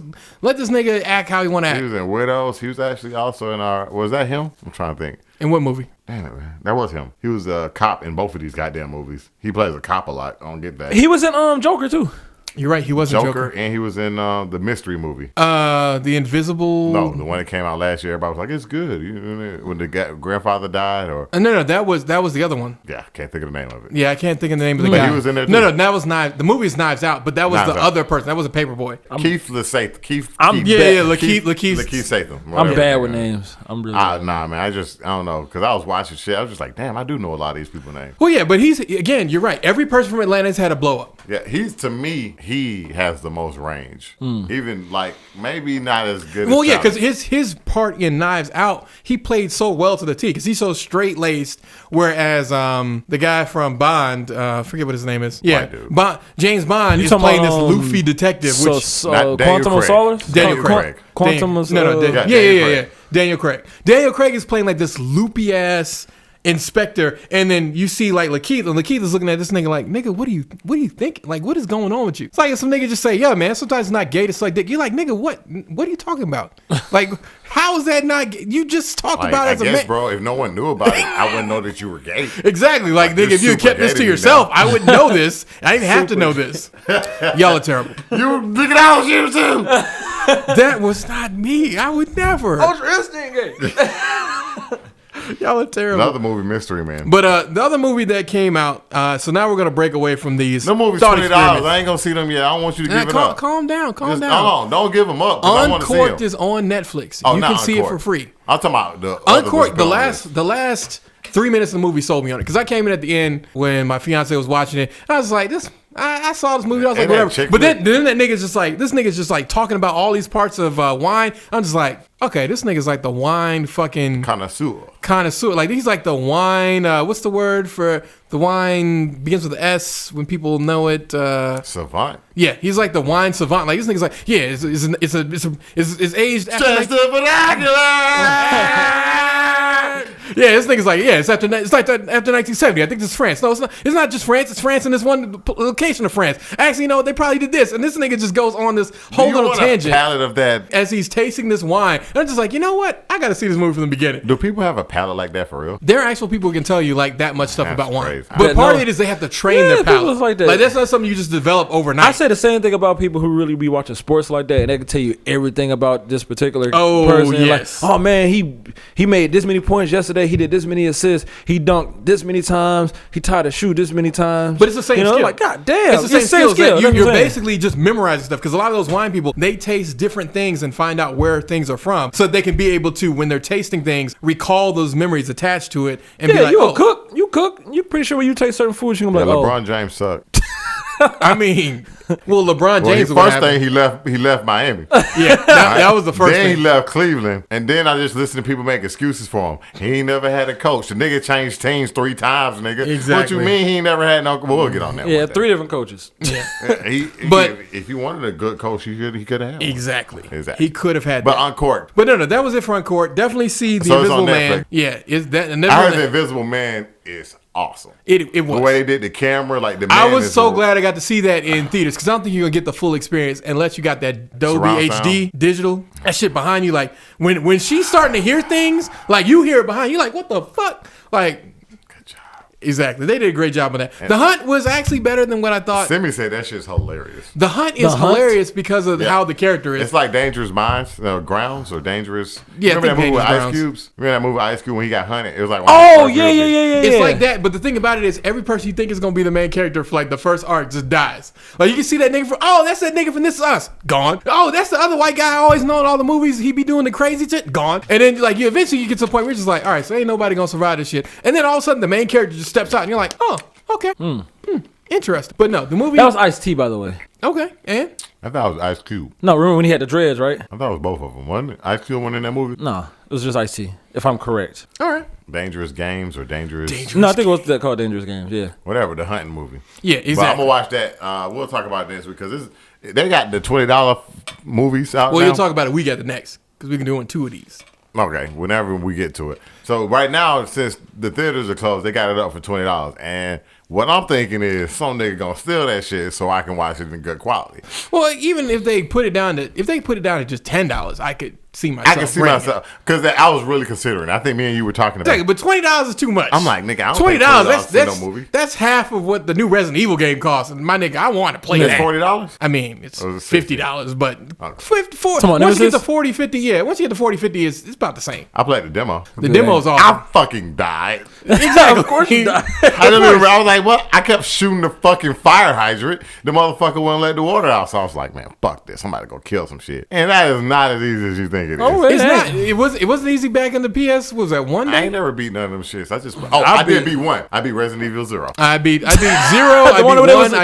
this nigga act how he want to act. He was in Widows. He was actually also in was that him? I'm trying to think. In what movie? Damn it, man. That was him. He was a cop in both of these goddamn movies. He plays a cop a lot. I don't get that. He was in Joker too. You're right. He was Joker, and he was in the mystery movie. The Invisible. No, the one that came out last year. Everybody was like, "It's good." When the grandfather died, or no, that was the other one. Yeah, can't think of the name of it. Yeah, I can't think of the name of the but guy. He was in there. Too. No, that was Knives. The movie is Knives Out, but that was the other person. That was a Paperboy. Keith Lakeith. Lakeith Satham. I'm bad with names. I'm really nah, man. I don't know because I was watching shit. I was just like, damn, I do know a lot of these people's names. Well, yeah, but you're right. Every person from Atlanta has had a blow up. Yeah, he has the most range. Even like maybe not as good. Well, yeah, because his part in Knives Out, he played so well to the T because he's so straight laced. Whereas the guy from Bond, forget what his name is. Yeah, James Bond is playing this Luffy detective, which Quantum of Solace. Daniel Craig. Quantum was Daniel Craig. Daniel Craig is playing like this loopy ass inspector, and then you see like Lakeith, and Lakeith is looking at this nigga like, nigga, what do you think? Like, what is going on with you? It's like if some nigga just say, yo, man, sometimes it's not gay to suck dick. You're like, nigga, what are you talking about? Like, how is that not gay? You just talked about it as a man. Bro, if no one knew about it, I wouldn't know that you were gay. Exactly. Like nigga, if you had kept this to yourself, I wouldn't know this. I didn't have to know this. Y'all are terrible. You nigga, that was you too. That was not me. I would never. Ultra Instinct gay. Y'all are terrible. Another movie, Mystery Man. But the other movie that came out, so now we're going to break away from these. No movie's $20. I ain't going to see them yet. I don't want you to give it up. Calm down. Hold on. Don't give them up. Uncorked is on Netflix. You can see it for free. I'm talking about the Uncorked. The last 3 minutes of the movie sold me on it. Because I came in at the end when my fiance was watching it. And I was like, I saw this movie. I was like, whatever. But then that nigga's just like, this nigga's just like talking about all these parts of wine. I'm just like, okay, this nigga's like the wine fucking connoisseur. Like he's like the wine. What's the word for the wine? Begins with an S when people know it. Savant. Yeah, he's like the wine savant. Like this nigga's like, yeah, it's aged after. Just the vernacular. Yeah, this nigga's like, yeah, it's like after 1970. I think this is France. No, it's not. It's not just France. It's France in this one location of France. Actually, you know, they probably did this, and this nigga just goes on this whole little tangent. A palate of that as he's tasting this wine. And I'm just like, you know what? I got to see this movie from the beginning. Do people have a palate like that for real? There are actual people who can tell you like that much stuff about wine. Crazy. But part of it is they have to train their palate. Like that's not something you just develop overnight. I say the same thing about people who really be watching sports like that, and they can tell you everything about this particular person. Yes. Like, oh man, he made this many points yesterday. He did this many assists. He dunked this many times. He tied a shoe this many times. But it's the same skill. Like, God damn. It's the same skill. You're basically just memorizing stuff because a lot of those wine people, they taste different things and find out where things are from so they can be able to, when they're tasting things, recall those memories attached to it and be like, you a cook. You cook. You're pretty sure when you taste certain foods, you're going to be like, LeBron James sucked. I mean, well, LeBron James. First thing he left Miami. Yeah, that was the first thing. Then he left Cleveland, and then I just listened to people make excuses for him. He ain't never had a coach. The nigga changed teams 3 times, nigga. Exactly. What you mean he ain't never had no? Well, we'll get on that. Yeah, 3 different coaches. Yeah, but if he wanted a good coach, he could have had one. Exactly. He could have had. But that. Uncorked. But no, that was it for Uncorked. Definitely see the Invisible Man. Yeah, is that? I heard the Invisible Man is awesome. It was the way they did the camera, like the. I was so glad I got to see that in theaters because I don't think you're gonna get the full experience unless you got that Dolby HD digital. That shit behind you, like when she's starting to hear things, like you hear it behind you, like what the fuck, like. Exactly. They did a great job on that. The Hunt was actually better than what I thought. Simi said that shit's hilarious. The Hunt is hilarious because of how the character is. It's like Dangerous Minds, Grounds, or Dangerous. Yeah, remember that movie with Ice Cubes? Remember that movie Ice Cube when he got hunted? It was like, yeah. It's like that, but the thing about it is every person you think is going to be the main character for like the first arc just dies. Like you can see that nigga from, that's that nigga from This Is Us. Gone. Oh, that's the other white guy I always know in all the movies. He be doing the crazy shit. Gone. And then like eventually you get to the point where you're just like, all right, so ain't nobody going to survive this shit. And then all of a sudden the main character just steps out and you're like, oh, okay. Interesting. But no, the movie. That was Ice-T, by the way. Okay. And? I thought it was Ice Cube. No, remember when he had the dreads, right? I thought it was both of them, wasn't it? Ice Cube went in that movie? No, it was just Ice-T, if I'm correct. All right. Dangerous Games or Dangerous. No, I think it was called Dangerous Games, yeah. Whatever, the hunting movie. Yeah, exactly. But I'm going to watch that. We'll talk about this because they got the $20 movies out now. You'll talk about it we got the next because we can do 2 of these. Okay, whenever we get to it. So right now, since the theaters are closed, they got it up for $20. And what I'm thinking is some nigga gonna steal that shit so I can watch it in good quality. Well, even if they put it down to just $10, I could see myself. I can see myself because I was really considering. I think me and you were talking about. But $20 is too much. I'm like, nigga, I don't $20. Think $20 no movie. That's half of what the new Resident Evil game costs. And my nigga, I want to play that. $40. I mean, it's $50, but once you get to 40, 50, yeah. Once you get to 40, 50, it's about the same. I played the demo. The demo's awesome. I fucking died. Exactly. Of course you died. I was like, what? I kept shooting the fucking fire hydrant. The motherfucker wouldn't let the water out. So I was like, man, fuck this. Somebody go kill some shit. And that is not as easy as you think it is. Oh, it's not. It wasn't easy back in the PS. Was that one day? I ain't never beat none of them shits. I did beat one. I beat Resident Evil 0. I beat 0. I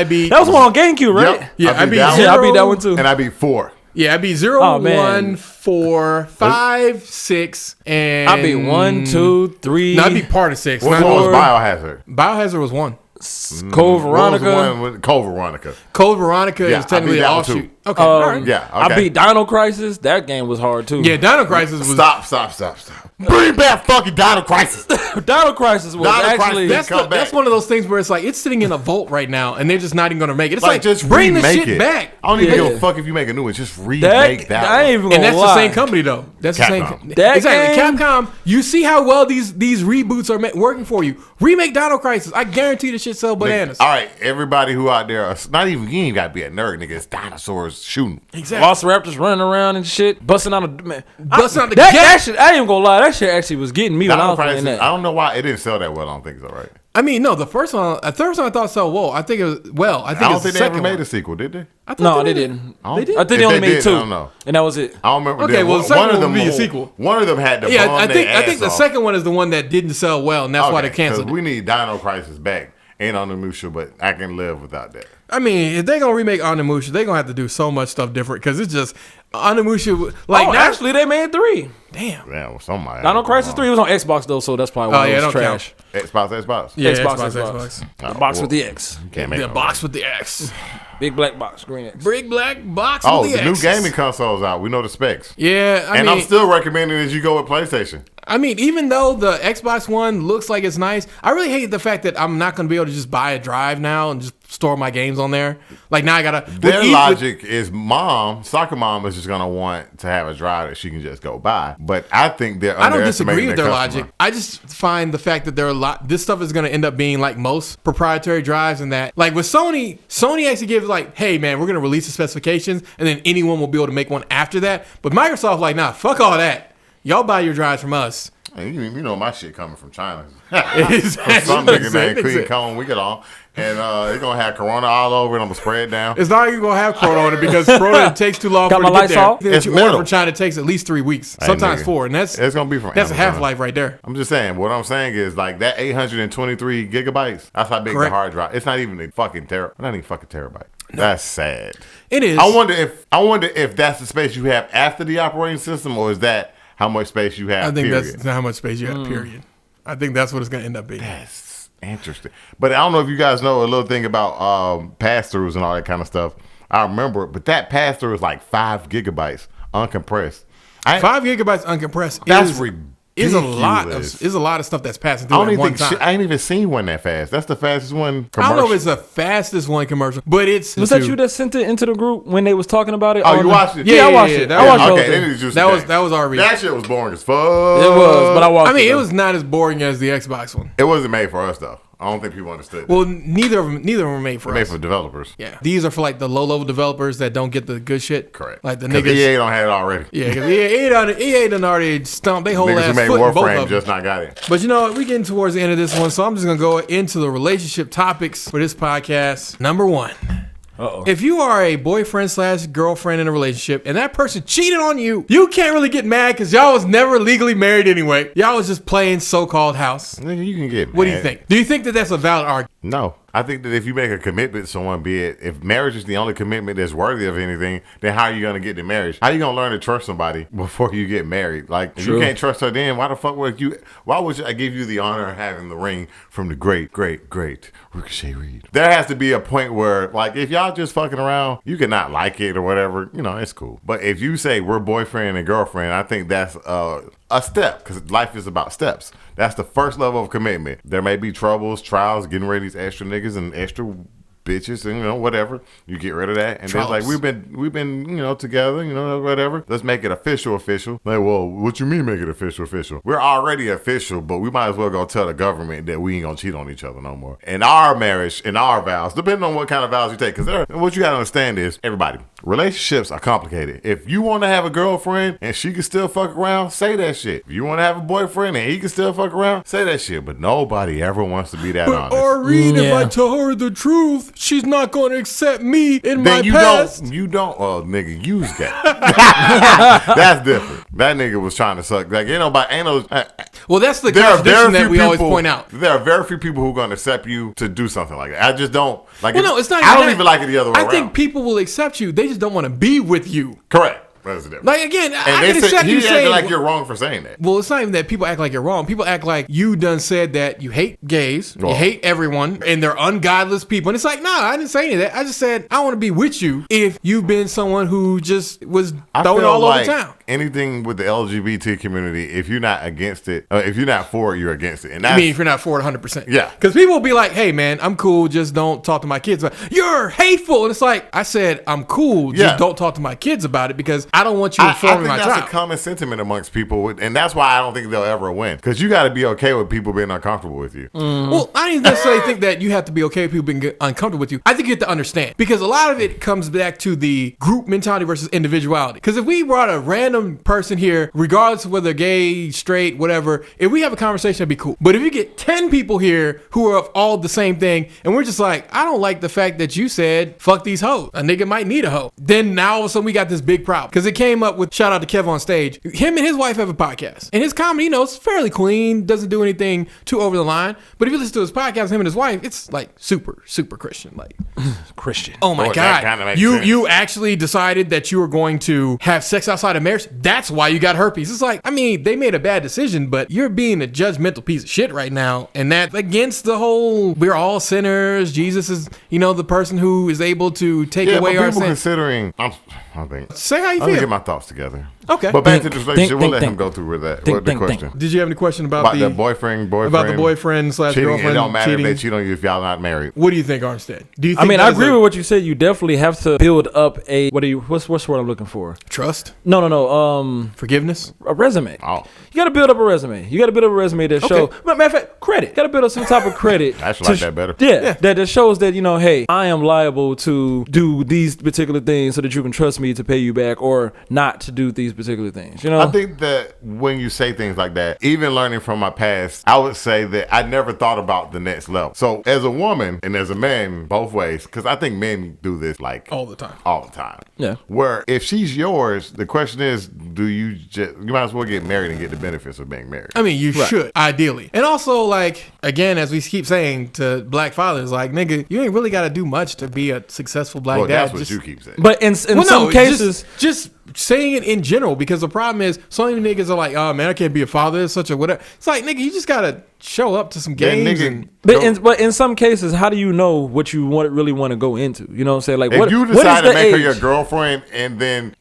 beat 1. That was one on GameCube, right? Yep. Yeah, I beat 0. I beat that one too. And I beat 4. Yeah, I beat 0, 1, 4, 5, 6, and I beat 1, 2, 3. No, I beat part of 6. What was Biohazard? Biohazard was 1. Code Veronica. Code Veronica. Code Veronica is technically an offshoot. Okay, all right. Yeah, okay. I beat Dino Crisis. That game was hard too. Yeah, Dino Crisis was. Stop. Bring back fucking Dino Crisis. Dino Crisis was actually. That's one of those things where it's like it's sitting in a vault right now, and they're just not even going to make it. It's like just bring the remake shit back. I don't even give a fuck if you make a new one. Just remake that. I ain't even gonna And that's lie. the same company though. That's Capcom. the same. Exactly. Capcom. You see how well these reboots are working for you. Remake Dino Crisis. I guarantee the shit sell bananas. All right, everybody who out there, not even you ain't got to be a nerd, nigga. It's dinosaurs shooting. Exactly. Velociraptors running around and shit, busting out the gas. That shit, I ain't even gonna lie. That shit actually was getting me when I was playing that. I don't know why it didn't sell that well. I don't think so, right? I mean, no, the first one I thought so well. I think it was I don't think they ever made a sequel, did they? No, they didn't. They did. I think they only made 2. I don't know. And that was it. I don't remember. Okay, well, the second one would be a sequel. One of them had to I think the second one is the one that didn't sell well, and that's why they canceled it. We need Dino Crisis back. Ain't on the Musha, but I can live without that. I mean, if they're gonna remake Onimusha, they're gonna have to do so much stuff different because it's just Onimusha. Actually, they made 3. Damn. Yeah, well, somebody. Dino Crisis 3 was on Xbox though, so that's probably why it was trash. Xbox. Yeah, Xbox. The box with the X. Can't make the box with the X. Big black box, green X. Big black box with the X. The new gaming console's out. We know the specs. Yeah, I mean, I'm still recommending that you go with PlayStation. I mean, even though the Xbox One looks like it's nice, I really hate the fact that I'm not going to be able to just buy a drive now and just store my games on there. Like now I gotta. Their logic is soccer mom is just gonna want to have a drive that she can just go buy. But I think they're. I don't disagree with their customer. logic. I just find the fact that this stuff is gonna end up being like most proprietary drives, and that like with Sony actually gives like, hey man, we're gonna release the specifications, and then anyone will be able to make one after that. But Microsoft like, nah, fuck all that. Y'all buy your drives from us. And you know my shit coming from China. Exactly. Some nigga named Queen Cone, we get on. And they're going to have Corona all over it. I'm going to spray it down. It's not even going to have Corona on it because Corona takes too long for it to get there. It's you order from China takes at least 3 weeks, sometimes 4. And it's going to be from That's Amazon. a half-life right there. I'm just saying, what I'm saying is like that 823 gigabytes, that's how big the hard drive. It's not even a fucking terabyte. No. That's sad. It is. I wonder if that's the space you have after the operating system, or is that how much space you have? I think that's how much space you have. Period. I think that's what it's going to end up being. That's interesting. But I don't know if you guys know a little thing about pass-throughs and all that kind of stuff. I remember, but that pass-through is like 5 gigabytes uncompressed. 5 gigabytes uncompressed. That's ridiculous. Is a lot of stuff that's passing through at one time. I ain't even seen one that fast. That's the fastest one commercial. I don't know if it's the fastest one commercial, but it's... Was that you that sent it into the group when they was talking about it? Oh, you watched it? Yeah, I watched it. I watched it. That was our reason. That shit was boring as fuck. It was, but I watched it. I mean, it was not as boring as the Xbox one. It wasn't made for us, though. I don't think people understood. Well, neither of them were made for us. Made for developers. Yeah, these are for like the low-level developers that don't get the good shit. Correct. Like the niggas. EA don't have it already. Yeah, because EA done already stumped they whole niggas ass who made foot in both Warframe of them. just not got it. But you know what? We're getting towards the end of this one, so I'm just gonna go into the relationship topics for this podcast. Number 1. If you are a boyfriend/girlfriend in a relationship and that person cheated on you, you can't really get mad because y'all was never legally married anyway. Y'all was just playing so-called house. Nigga, you can get mad. What do you think? Do you think that that's a valid argument? No. I think that if you make a commitment to someone, if marriage is the only commitment that's worthy of anything, then how are you going to get to marriage? How are you going to learn to trust somebody before you get married? Like, if you can't trust her then, why the fuck would I give you the honor of having the ring from the great Ricochet Reed? There has to be a point where, like, if y'all just fucking around, you can not like it or whatever, it's cool. But if you say we're boyfriend and girlfriend, I think that's a step, because life is about steps. That's the first level of commitment. There may be troubles, trials, getting rid of these extra niggas and extra bitches and whatever. You get rid of that, and then it's like we've been together, whatever. Let's make it official. Like, well, what you mean make it official? We're already official, but we might as well go tell the government that we ain't gonna cheat on each other no more. In our marriage, in our vows, depending on what kind of vows you take, because what you gotta understand is everybody. Relationships are complicated. If you want to have a girlfriend and she can still fuck around, say that shit. If you want to have a boyfriend and he can still fuck around, say that shit. But nobody ever wants to be that honest. If I tell her the truth, she's not going to accept me in my past. You don't. Well, nigga, use that. That's different. That nigga was trying to suck. Like, well, that's the contradiction that we always point out. There are very few people who are going to accept you to do something like that. I just don't. Like, it's not. I don't even like it the other way around. I think people will accept you. They just don't want to be with you. Correct. That's different. Like, again, and I can accept you saying like you're wrong for saying that. Well, it's not even that people act like you're wrong. People act like you done said that you hate gays, you hate everyone, and they're ungodless people. And it's like, nah, I didn't say any of that. I just said I want to be with you if you've been someone who just was throwing all over town. Anything with the LGBT community, if you're not against it, if you're not for it, you're against it. And I mean, if you're not for it 100%. Yeah. Because people will be like, hey, man, I'm cool. Just don't talk to my kids. But you're hateful. And it's like, I said, I'm cool. Just don't talk to my kids about it because I don't want you informing my child. That's a common sentiment amongst people. And that's why I don't think they'll ever win. Because you got to be okay with people being uncomfortable with you. Well, I don't necessarily think that you have to be okay with people being uncomfortable with you. I think you have to understand. Because a lot of it comes back to the group mentality versus individuality. Because if we brought a random person here, regardless of whether gay, straight, whatever, if we have a conversation, it'd be cool. But if you get 10 people here who are of all the same thing, and we're just like, I don't like the fact that you said, fuck these hoes. A nigga might need a hoe. Then now all of a sudden we got this big problem. Because it came up with, shout out to Kev on stage, him and his wife have a podcast. And his comedy, it's fairly clean, doesn't do anything too over the line. But if you listen to his podcast, him and his wife, it's like super, super Christian. Like, Christian. Oh my God. You actually decided that you were going to have sex outside of marriage? That's why you got herpes. It's like, I mean, they made a bad decision, but you're being a judgmental piece of shit right now. And that's against the whole, we're all sinners. Jesus is, the person who is able to take away our sins. Considering, I think. Say how you feel. Let me get my thoughts together. Okay. But back to this relationship, we'll let him go through with that. What the question? Did you have any question about the boyfriend? About the boyfriend/girlfriend cheating? It don't matter cheating. if they cheat on you if y'all not married. What do you think, Armstead? Do you think I agree with what you said. You definitely have to build up what's the word I'm looking for? Trust? No. Forgiveness? A resume. Oh. You got to build up a resume. You got to build up a resume that shows. Matter of fact, credit. You got to build up some type of credit. I actually like that better. Yeah. That shows that, hey, I am liable to do these particular things so that you can trust me to pay you back or not to do these particular things. I think that when you say things like that, even learning from my past, I would say that I never thought about the next level. So as a woman and as a man, both ways, because I think men do this like all the time. Yeah. Where if she's yours, the question is, you might as well get married and get the benefits of being married. I mean, you should, ideally. And also, like, again, as we keep saying to black fathers, like, nigga, you ain't really got to do much to be a successful black dad. That's what you keep saying. But in some cases... Just saying it in general, because the problem is so many niggas are like, oh man, I can't be a father, it's such a whatever. It's like, nigga, you just gotta show up to some games. But in some cases, how do you know what you really want to go into? You know what I'm saying? Like, if you decide to make her your girlfriend, and then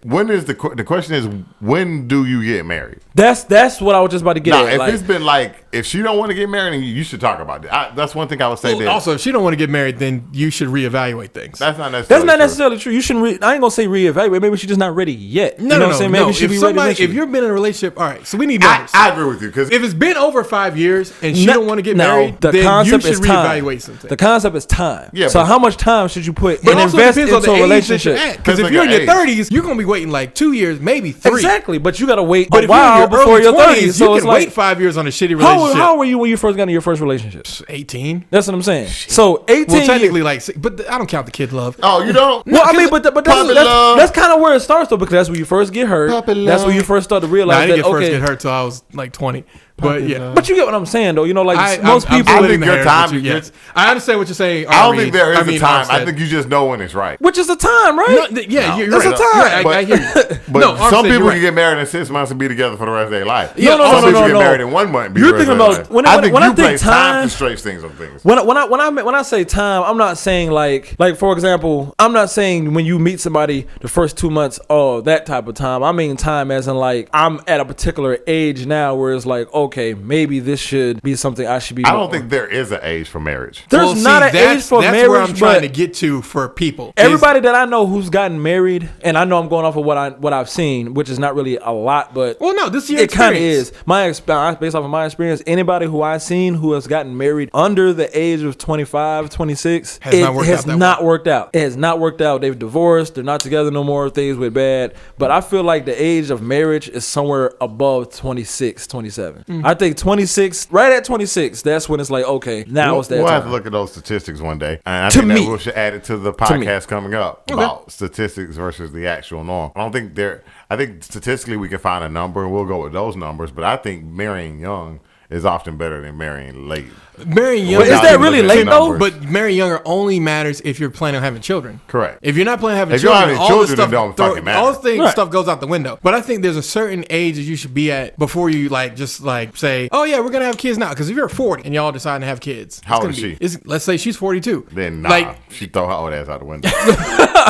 when is the question is, when do you get married? That's what I was just about to get at. If it's been like, if she don't want to get married, then you should talk about it. That's one thing I would say. Well, also, if she don't want to get married, then you should reevaluate things. That's not necessarily true. You shouldn't. I ain't gonna say reevaluate. Maybe she's just not ready yet. No, what I'm saying? Maybe she be ready. If you've been in a relationship, all right. So we need numbers. I agree with you, because if it's been over 5 years and she don't want to get married, then you should reevaluate something. The concept is time. Yeah, so how much time should you put and also invest into a relationship? Because if you're in your 30s, you're gonna be waiting like 2 years, maybe 3. Exactly, but you gotta wait a while before your 30s. So you can wait 5 years on a shitty relationship. How were you when you first got into your first relationship? 18. That's what I'm saying. So 18. Well, technically, but I don't count the kid love. Oh, you don't? Well, I mean, but that's kind of where it starts though, because that's when you first get hurt. That's when you first start to realize I didn't first get hurt till I was like 20. But yeah, but you get what I'm saying though. Most people. I think your time. I understand what you're saying. I don't think there is a time. I think you just know when it's right. Which is a time, right? There's a time. I hear you. But some people can get married in 6 months and be together for the rest of their life. No. Some people get married in 1 month. You're thinking about when I think time constraints things on things. When I say time, I'm not saying like for example, I'm not saying when you meet somebody the first 2 months, that type of time. I mean time as in like I'm at a particular age now where it's like, okay, maybe this should be something I should be. I don't think there is an age for marriage. There's not an age for marriage. That's where I'm trying to get to for people. Everybody that I know who's gotten married, and I know I'm going off of what I've seen, which is not really a lot, but this year it kind of is. Based off of my experience, anybody who I've seen who has gotten married under the age of 25, 26, has not worked out. It has not worked out. They've divorced. They're not together no more. Things went bad. But I feel like the age of marriage is somewhere above 26, 27. I think 26, right at 26, that's when it's like, okay, now it's that time. We'll have to look at those statistics one day. And I think that we should add it to the podcast coming up about statistics versus the actual norm. I think statistically we can find a number and we'll go with those numbers. But I think marrying young is often better than marrying late. Marrying younger. Is that really late though? But marrying younger only matters if you're planning on having children. Correct. If you're not planning on having if children, you're all children, this stuff don't fucking matter. all this stuff goes out the window. But I think there's a certain age that you should be at before you just say, oh yeah, we're gonna have kids now. Because if you're 40 and y'all decide to have kids, how old is she? Let's say she's 42. Then she throw her old ass out the window.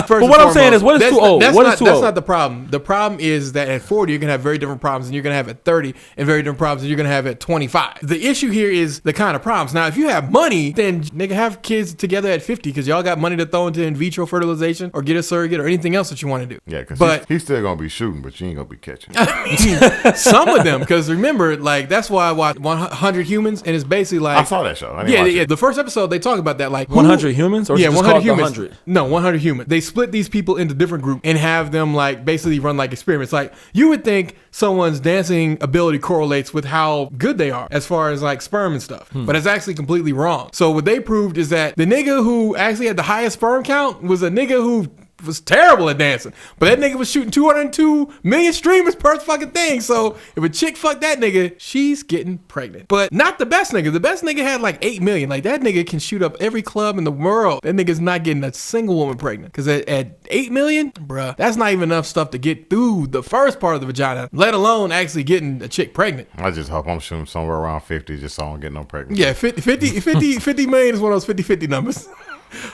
But what I'm saying is, what is too old? That's not the problem. The problem is that at 40 you're gonna have very different problems than you're gonna have at 30, and very different problems than you're gonna have at 25. The issue here is the kind of problems. Now, if you have money, then nigga, have kids together at 50 because y'all got money to throw into in vitro fertilization or get a surrogate or anything else that you want to do. Yeah, because he's still gonna be shooting, but you ain't gonna be catching. I mean, some of them, because remember, that's why I watched 100 Humans, and it's basically I saw that show. I didn't watch it. The first episode they talk about that 100 humans, or 100 humans. 100? No, 100 humans. They split these people into different groups and have them basically run experiments. You would think someone's dancing ability correlates with how good they are as far as sperm and stuff, but it's actually completely wrong. So what they proved is that the nigga who actually had the highest sperm count was a nigga who was terrible at dancing, but that nigga was shooting 202 million streamers per fucking thing. So if a chick fucked that nigga, she's getting pregnant. But not the best nigga. The best nigga had 8 million. That nigga can shoot up every club in the world. That nigga's not getting a single woman pregnant. Because at 8 million, bruh, that's not even enough stuff to get through the first part of the vagina, let alone actually getting a chick pregnant. I just hope I'm shooting somewhere around 50 just so I don't get no pregnant. Yeah, 50 million is one of those 50-50 numbers.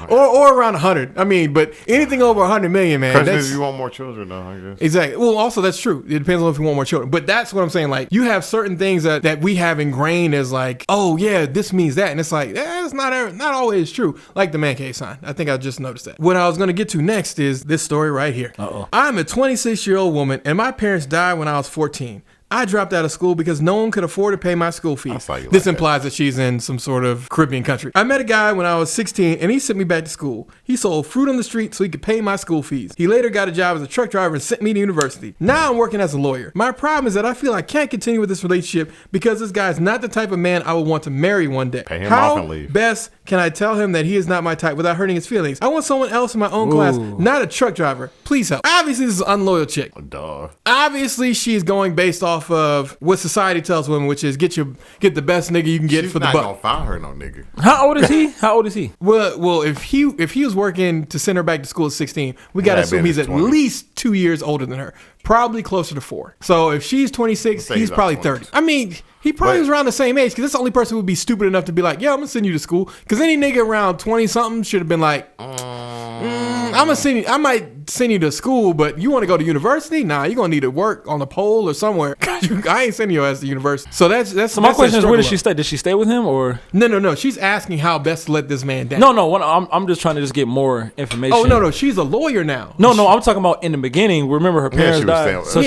Or around 100. I mean, but anything over 100 million, man. Question is, you want more children, though, I guess. Exactly. Well, also that's true. It depends on if you want more children. But that's what I'm saying. You have certain things that we have ingrained as oh yeah, this means that, and it's it's not always true. Like the man cave sign. I think I just noticed that. What I was gonna get to next is this story right here. I'm a 26-year-old woman, and my parents died when I was 14. I dropped out of school because no one could afford to pay my school fees. This implies that she's in some sort of Caribbean country. I met a guy when I was 16 and he sent me back to school. He sold fruit on the street so he could pay my school fees. He later got a job as a truck driver and sent me to university. Now I'm working as a lawyer. My problem is that I feel I can't continue with this relationship because this guy is not the type of man I would want to marry one day. Pay him off and leave. Best can I tell him that he is not my type without hurting his feelings? I want someone else in my own class, not a truck driver. Please help. Obviously, this is an unloyal chick. Duh. Obviously, she's going based off of what society tells women, which is get the best nigga you can get for the buck. She's not gonna find her no nigga. How old is he? Well, if he was working to send her back to school at 16, we gotta assume he's at least 2 years older than her. Probably closer to 4. So if she's 26, he's probably 30. I mean, he probably was around the same age because that's the only person who would be stupid enough to be like, yeah, I'm gonna send you to school. Because any nigga around 20 something should have been like, I might send you to school, but you want to go to university? Nah, you're gonna need to work on a pole or somewhere. I ain't sending your ass to university. So that's. So my question is, where did she stay? Did she stay with him or? No. She's asking how best to let this man down. No. I'm just trying to get more information. Oh no. She's a lawyer now. No. I'm talking about in the beginning. Remember her parents died, so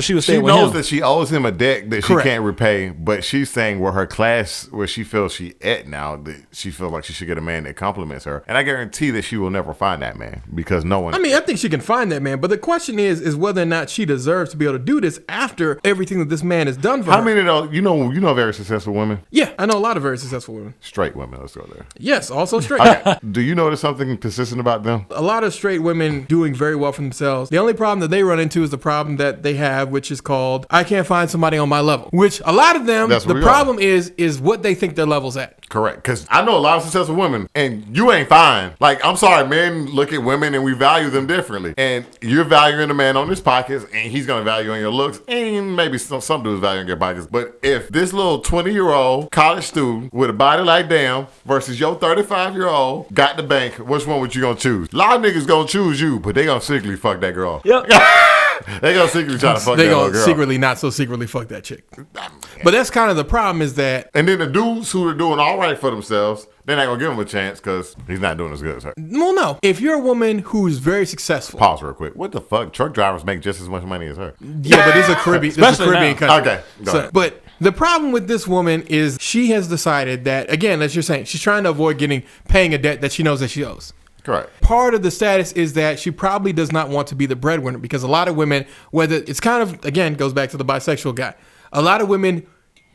she was staying with him. She knows that she owes him a debt that she can't repay, but she's saying where her class, where she feels she at now, that she feels like she should get a man that compliments her, and I guarantee that she will never find that man because no one. I mean, I think she can find that man, but the question is whether or not she deserves to be able to do this after everything that this man has done for her. How many of those, you know very successful women? Yeah, I know a lot of very successful women. Straight women, let's go there. Yes, also straight. Okay. Do you notice something consistent about them? A lot of straight women doing very well for themselves. The only problem that they run into is the problem that they have, which is called, I can't find somebody on my level. Which a lot of them, the problem is what they think their level's at. Correct. Because I know a lot of successful women, and you ain't fine. I'm sorry, men look at women and we value them differently. And you're valuing a man on his pockets, and he's going to value on your looks, and maybe some dudes valuing your pockets. But if this little 20-year-old college student with a body like damn versus your 35-year-old got the bank, which one would you going to choose? A lot of niggas going to choose you, but they going to secretly fuck that girl. Yep. They gonna secretly try to fuck that little girl. They gonna secretly not so secretly fuck that chick. But that's kind of the problem is that. And then the dudes who are doing all right for themselves, they're not gonna give him a chance because he's not doing as good as her. Well, no. If you're a woman who's very successful. Pause real quick. What the fuck? Truck drivers make just as much money as her. Yeah, but it's a Caribbean country. Okay. But the problem with this woman is she has decided that, again, as you're saying, she's trying to avoid paying a debt that she knows that she owes. Correct. Part of the status is that she probably does not want to be the breadwinner because a lot of women, whether it's kind of, again, goes back to the bisexual guy. A lot of women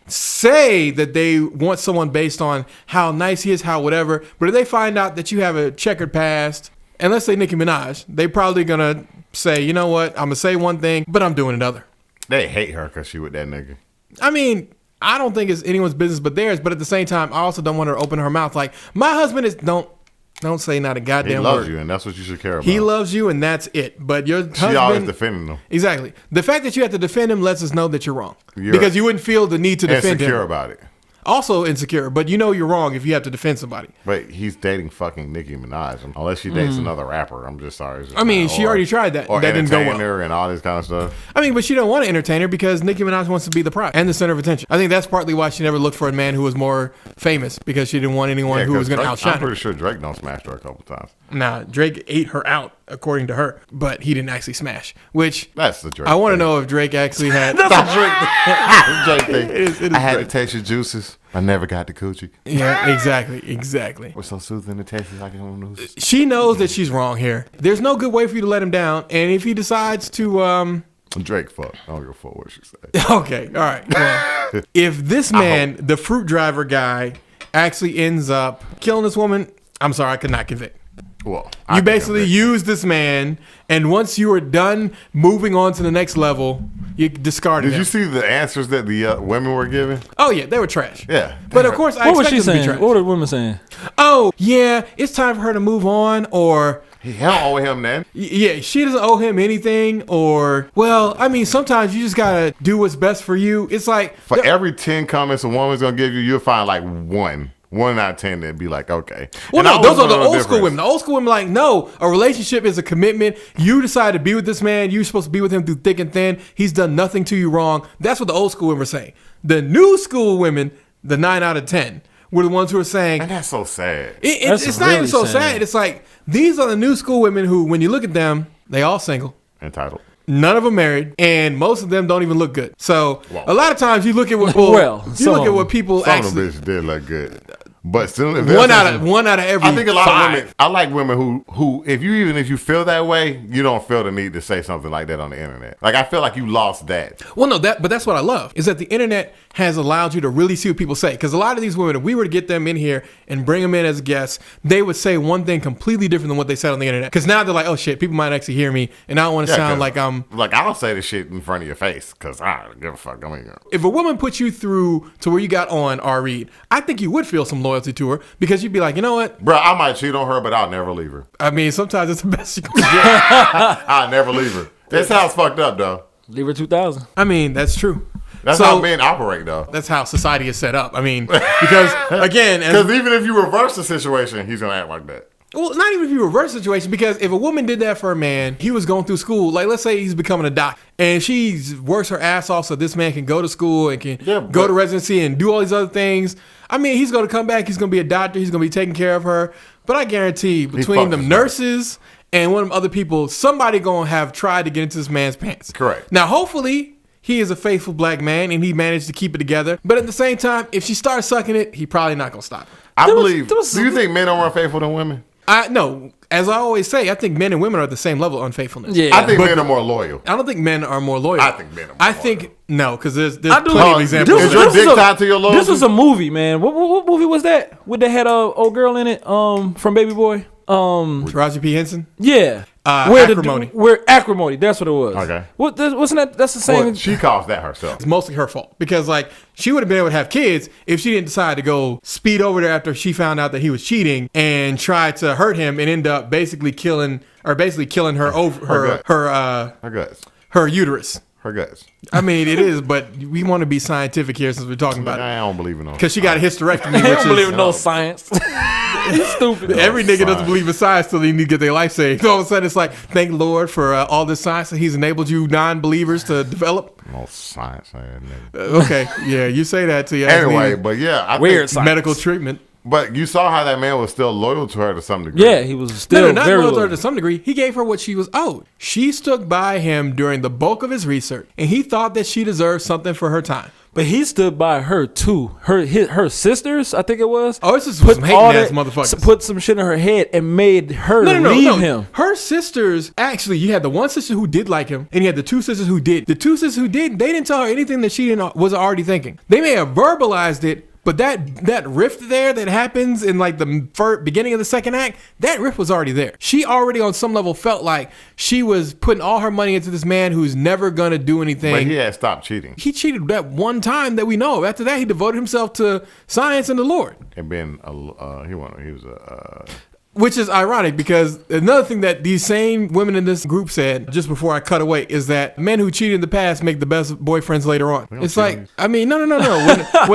say that they want someone based on how nice he is, how whatever. But if they find out that you have a checkered past, and let's say Nicki Minaj, they probably going to say, you know what, I'm going to say one thing, but I'm doing another. They hate her because she with that nigga. I mean, I don't think it's anyone's business but theirs. But at the same time, I also don't want her to open her mouth like, my husband is, don't say not a goddamn word. He loves you, and that's what you should care about. He loves you, and that's it. But your husband... She always defending him. Exactly. The fact that you have to defend him lets us know that you're wrong. Because you wouldn't feel the need to defend him. Insecure about it. Also insecure, but you know you're wrong if you have to defend somebody. But he's dating fucking Nicki Minaj. Unless she dates another rapper, I'm just sorry. I mean, she already tried that. Or that didn't go well. And all this kind of stuff. I mean, but she don't want to entertain her because Nicki Minaj wants to be the prize and the center of attention. I think that's partly why she never looked for a man who was more famous, because she didn't want anyone who was going to outshine her. I'm pretty sure Drake done smashed her a couple times. Nah, Drake ate her out, according to her, but he didn't actually smash. Which that's the Drake. I want to know if Drake actually had. That's a Drake thing. It is I had Drake. To taste your juices. I never got the coochie. Yeah, exactly. We're so soothing to taste it like it on news. She knows that she's wrong here. There's no good way for you to let him down, and if he decides to Drake fuck. I don't give a fuck what she say. Okay, all right. Well, if this man, the fruit driver guy, actually ends up killing this woman, I'm sorry, I could not convict. Well, you basically use this man, and once you are done moving on to the next level, you discarded him. Did you see the answers that the women were giving? Oh yeah, they were trash. Yeah, but of course, I expect them to be trash. What were the women saying? Oh yeah, it's time for her to move on, or he don't owe him that. Yeah, she doesn't owe him anything, or well, I mean, sometimes you just gotta do what's best for you. It's like for every 10 comments a woman's gonna give you, you'll find like one out of 10 that'd be like, okay. Well, no, those are the old school women. The old school women like, no, a relationship is a commitment. You decide to be with this man. You're supposed to be with him through thick and thin. He's done nothing to you wrong. That's what the old school women were saying. The new school women, the 9 out of 10, were the ones who were saying, and that's so sad. It's not even so sad. It's like, these are the new school women who, when you look at them, they all single. Entitled. None of them married, and most of them don't even look good. So a lot of times you look at what people some actually. Some of them bitches did look good. But still, one out of every. I think a lot 5. of women. I like women who if you feel that way, you don't feel the need to say something like that on the internet. Like I feel like you lost that. Well, no, but that's what I love is that the internet has allowed you to really see what people say. Because a lot of these women, if we were to get them in here and bring them in as guests, they would say one thing completely different than what they said on the internet. Because now they're like, oh shit, people might actually hear me, and I don't want to sound like I'm like I don't say this shit in front of your face because I don't give a fuck. I mean, if a woman puts you through to where you got on R. Reed, I think you would feel some loyalty to her because you'd be like, you know what, bro, I might cheat on her, but I'll never leave her. I mean, sometimes it's the best you can get. I'll never leave her. That sounds fucked up, though. Leave her 2000. I mean, that's true. That's how men operate, though. That's how society is set up. I mean, because again, because even if you reverse the situation, he's gonna act like that. Well, not even if you reverse the situation, because if a woman did that for a man, he was going through school. Like, let's say he's becoming a doctor, and she works her ass off so this man can go to school and can go to residency and do all these other things. I mean, he's going to come back. He's going to be a doctor. He's going to be taking care of her. But I guarantee between the nurses and one of them other people, somebody going to have tried to get into this man's pants. Correct. Now, hopefully, he is a faithful black man and he managed to keep it together. But at the same time, if she starts sucking it, he probably not going to stop her. Do you think men are more faithful than women? No, as I always say, I think men and women are at the same level of unfaithfulness. Yeah, I think men are more loyal. I don't think men are more loyal. I think men are more loyal. I think, no, because there's plenty of examples. Is your dick tied to your loyalty? This was a movie, man. What movie was that? With that had a old girl in it from Baby Boy? Taraji P. Henson? Yeah. Acrimony. Acrimony, that's what it was. Okay. Wasn't that, that's the same. Well, she caused that herself. It's mostly her fault because, like, she would have been able to have kids if she didn't decide to go speed over there after she found out that he was cheating and try to hurt him and end up basically killing her over her guts. Her uterus. Her guts. I mean, it is, but we want to be scientific here since we're talking about it. I don't believe in no. Because she got a hysterectomy. I don't believe in no science. Stupid. Every nigga doesn't believe in science till they need to get their life saved. All of a sudden, it's like, thank Lord for all this science that He's enabled you non-believers to develop. No science, okay, yeah, you say that to you. Anyway, but yeah, I weird think medical treatment. But you saw how that man was still loyal to her to some degree. Yeah, he was still not very loyal to her to some degree. He gave her what she was owed. She stuck by him during the bulk of his research, and he thought that she deserved something for her time. But he stood by her too. Her sisters, I think it was. Oh, this is some hating ass motherfuckers. Put some shit in her head and made her leave him. Her sisters, actually, you had the one sister who did like him, and you had the two sisters who did. The two sisters who did, they didn't tell her anything that she was already thinking. They may have verbalized it, But that rift there that happens in like the beginning of the second act, that rift was already there. She already on some level felt like she was putting all her money into this man who's never going to do anything. But he had stopped cheating. He cheated that one time that we know of. After that, he devoted himself to science and the Lord. And been he was a which is ironic because another thing that these same women in this group said just before I cut away is that men who cheat in the past make the best boyfriends later on. It's like, I mean, no. When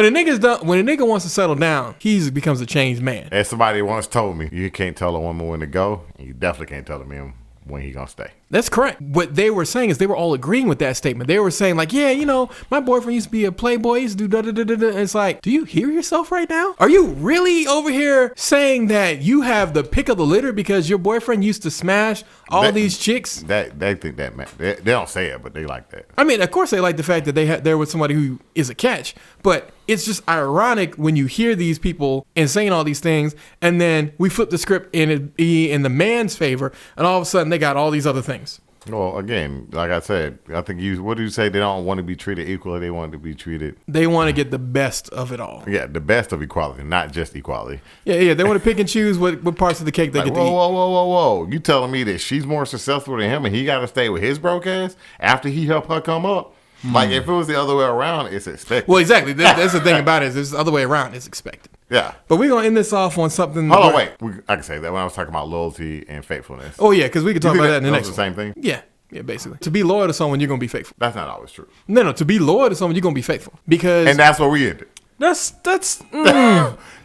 a nigga wants to settle down, he becomes a changed man. As somebody once told me, you can't tell a woman when to go, and you definitely can't tell a man when he gonna stay. That's correct. What they were saying is they were all agreeing with that statement. They were saying like, yeah, you know, my boyfriend used to be a playboy, he used to do da-da-da-da-da. And it's like, do you hear yourself right now? Are you really over here saying that you have the pick of the litter because your boyfriend used to smash all these chicks? They think that, man. They don't say it, but they like that. I mean, of course they like the fact that they're with somebody who is a catch, but it's just ironic when you hear these people and saying all these things, and then we flip the script and it be in the man's favor, and all of a sudden they got all these other things. Well, again, like I said, I think what do you say? They don't want to be treated equally. They want to be treated. They want to get the best of it all. Yeah, the best of equality, not just equality. Yeah. They want to pick and choose what parts of the cake they get to eat. Whoa. You telling me that she's more successful than him and he got to stay with his broke ass after he helped her come up? Like, if it was the other way around, it's expected. Well, exactly. That's the thing about it. Is it's the other way around. It's expected. Yeah. But we're going to end this off on something. Hold on, wait. I can say that when I was talking about loyalty and faithfulness. Oh, yeah, because we can talk about that in the next one. The same thing? Yeah, basically. To be loyal to someone, you're going to be faithful. That's not always true. No. To be loyal to someone, you're going to be faithful. And that's where we ended. That's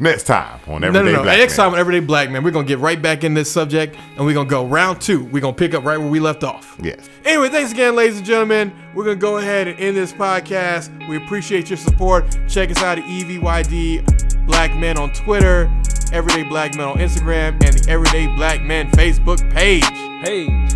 Next time on Everyday Black Man. Next time on Everyday Black Man, we're going to get right back in this subject, and we're going to go round 2. We're going to pick up right where we left off. Yes. Anyway, thanks again, ladies and gentlemen. We're going to go ahead and end this podcast. We appreciate your support. Check us out at EVYD Black Men on Twitter, Everyday Black Men on Instagram, and the Everyday Black Men Facebook page. Hey.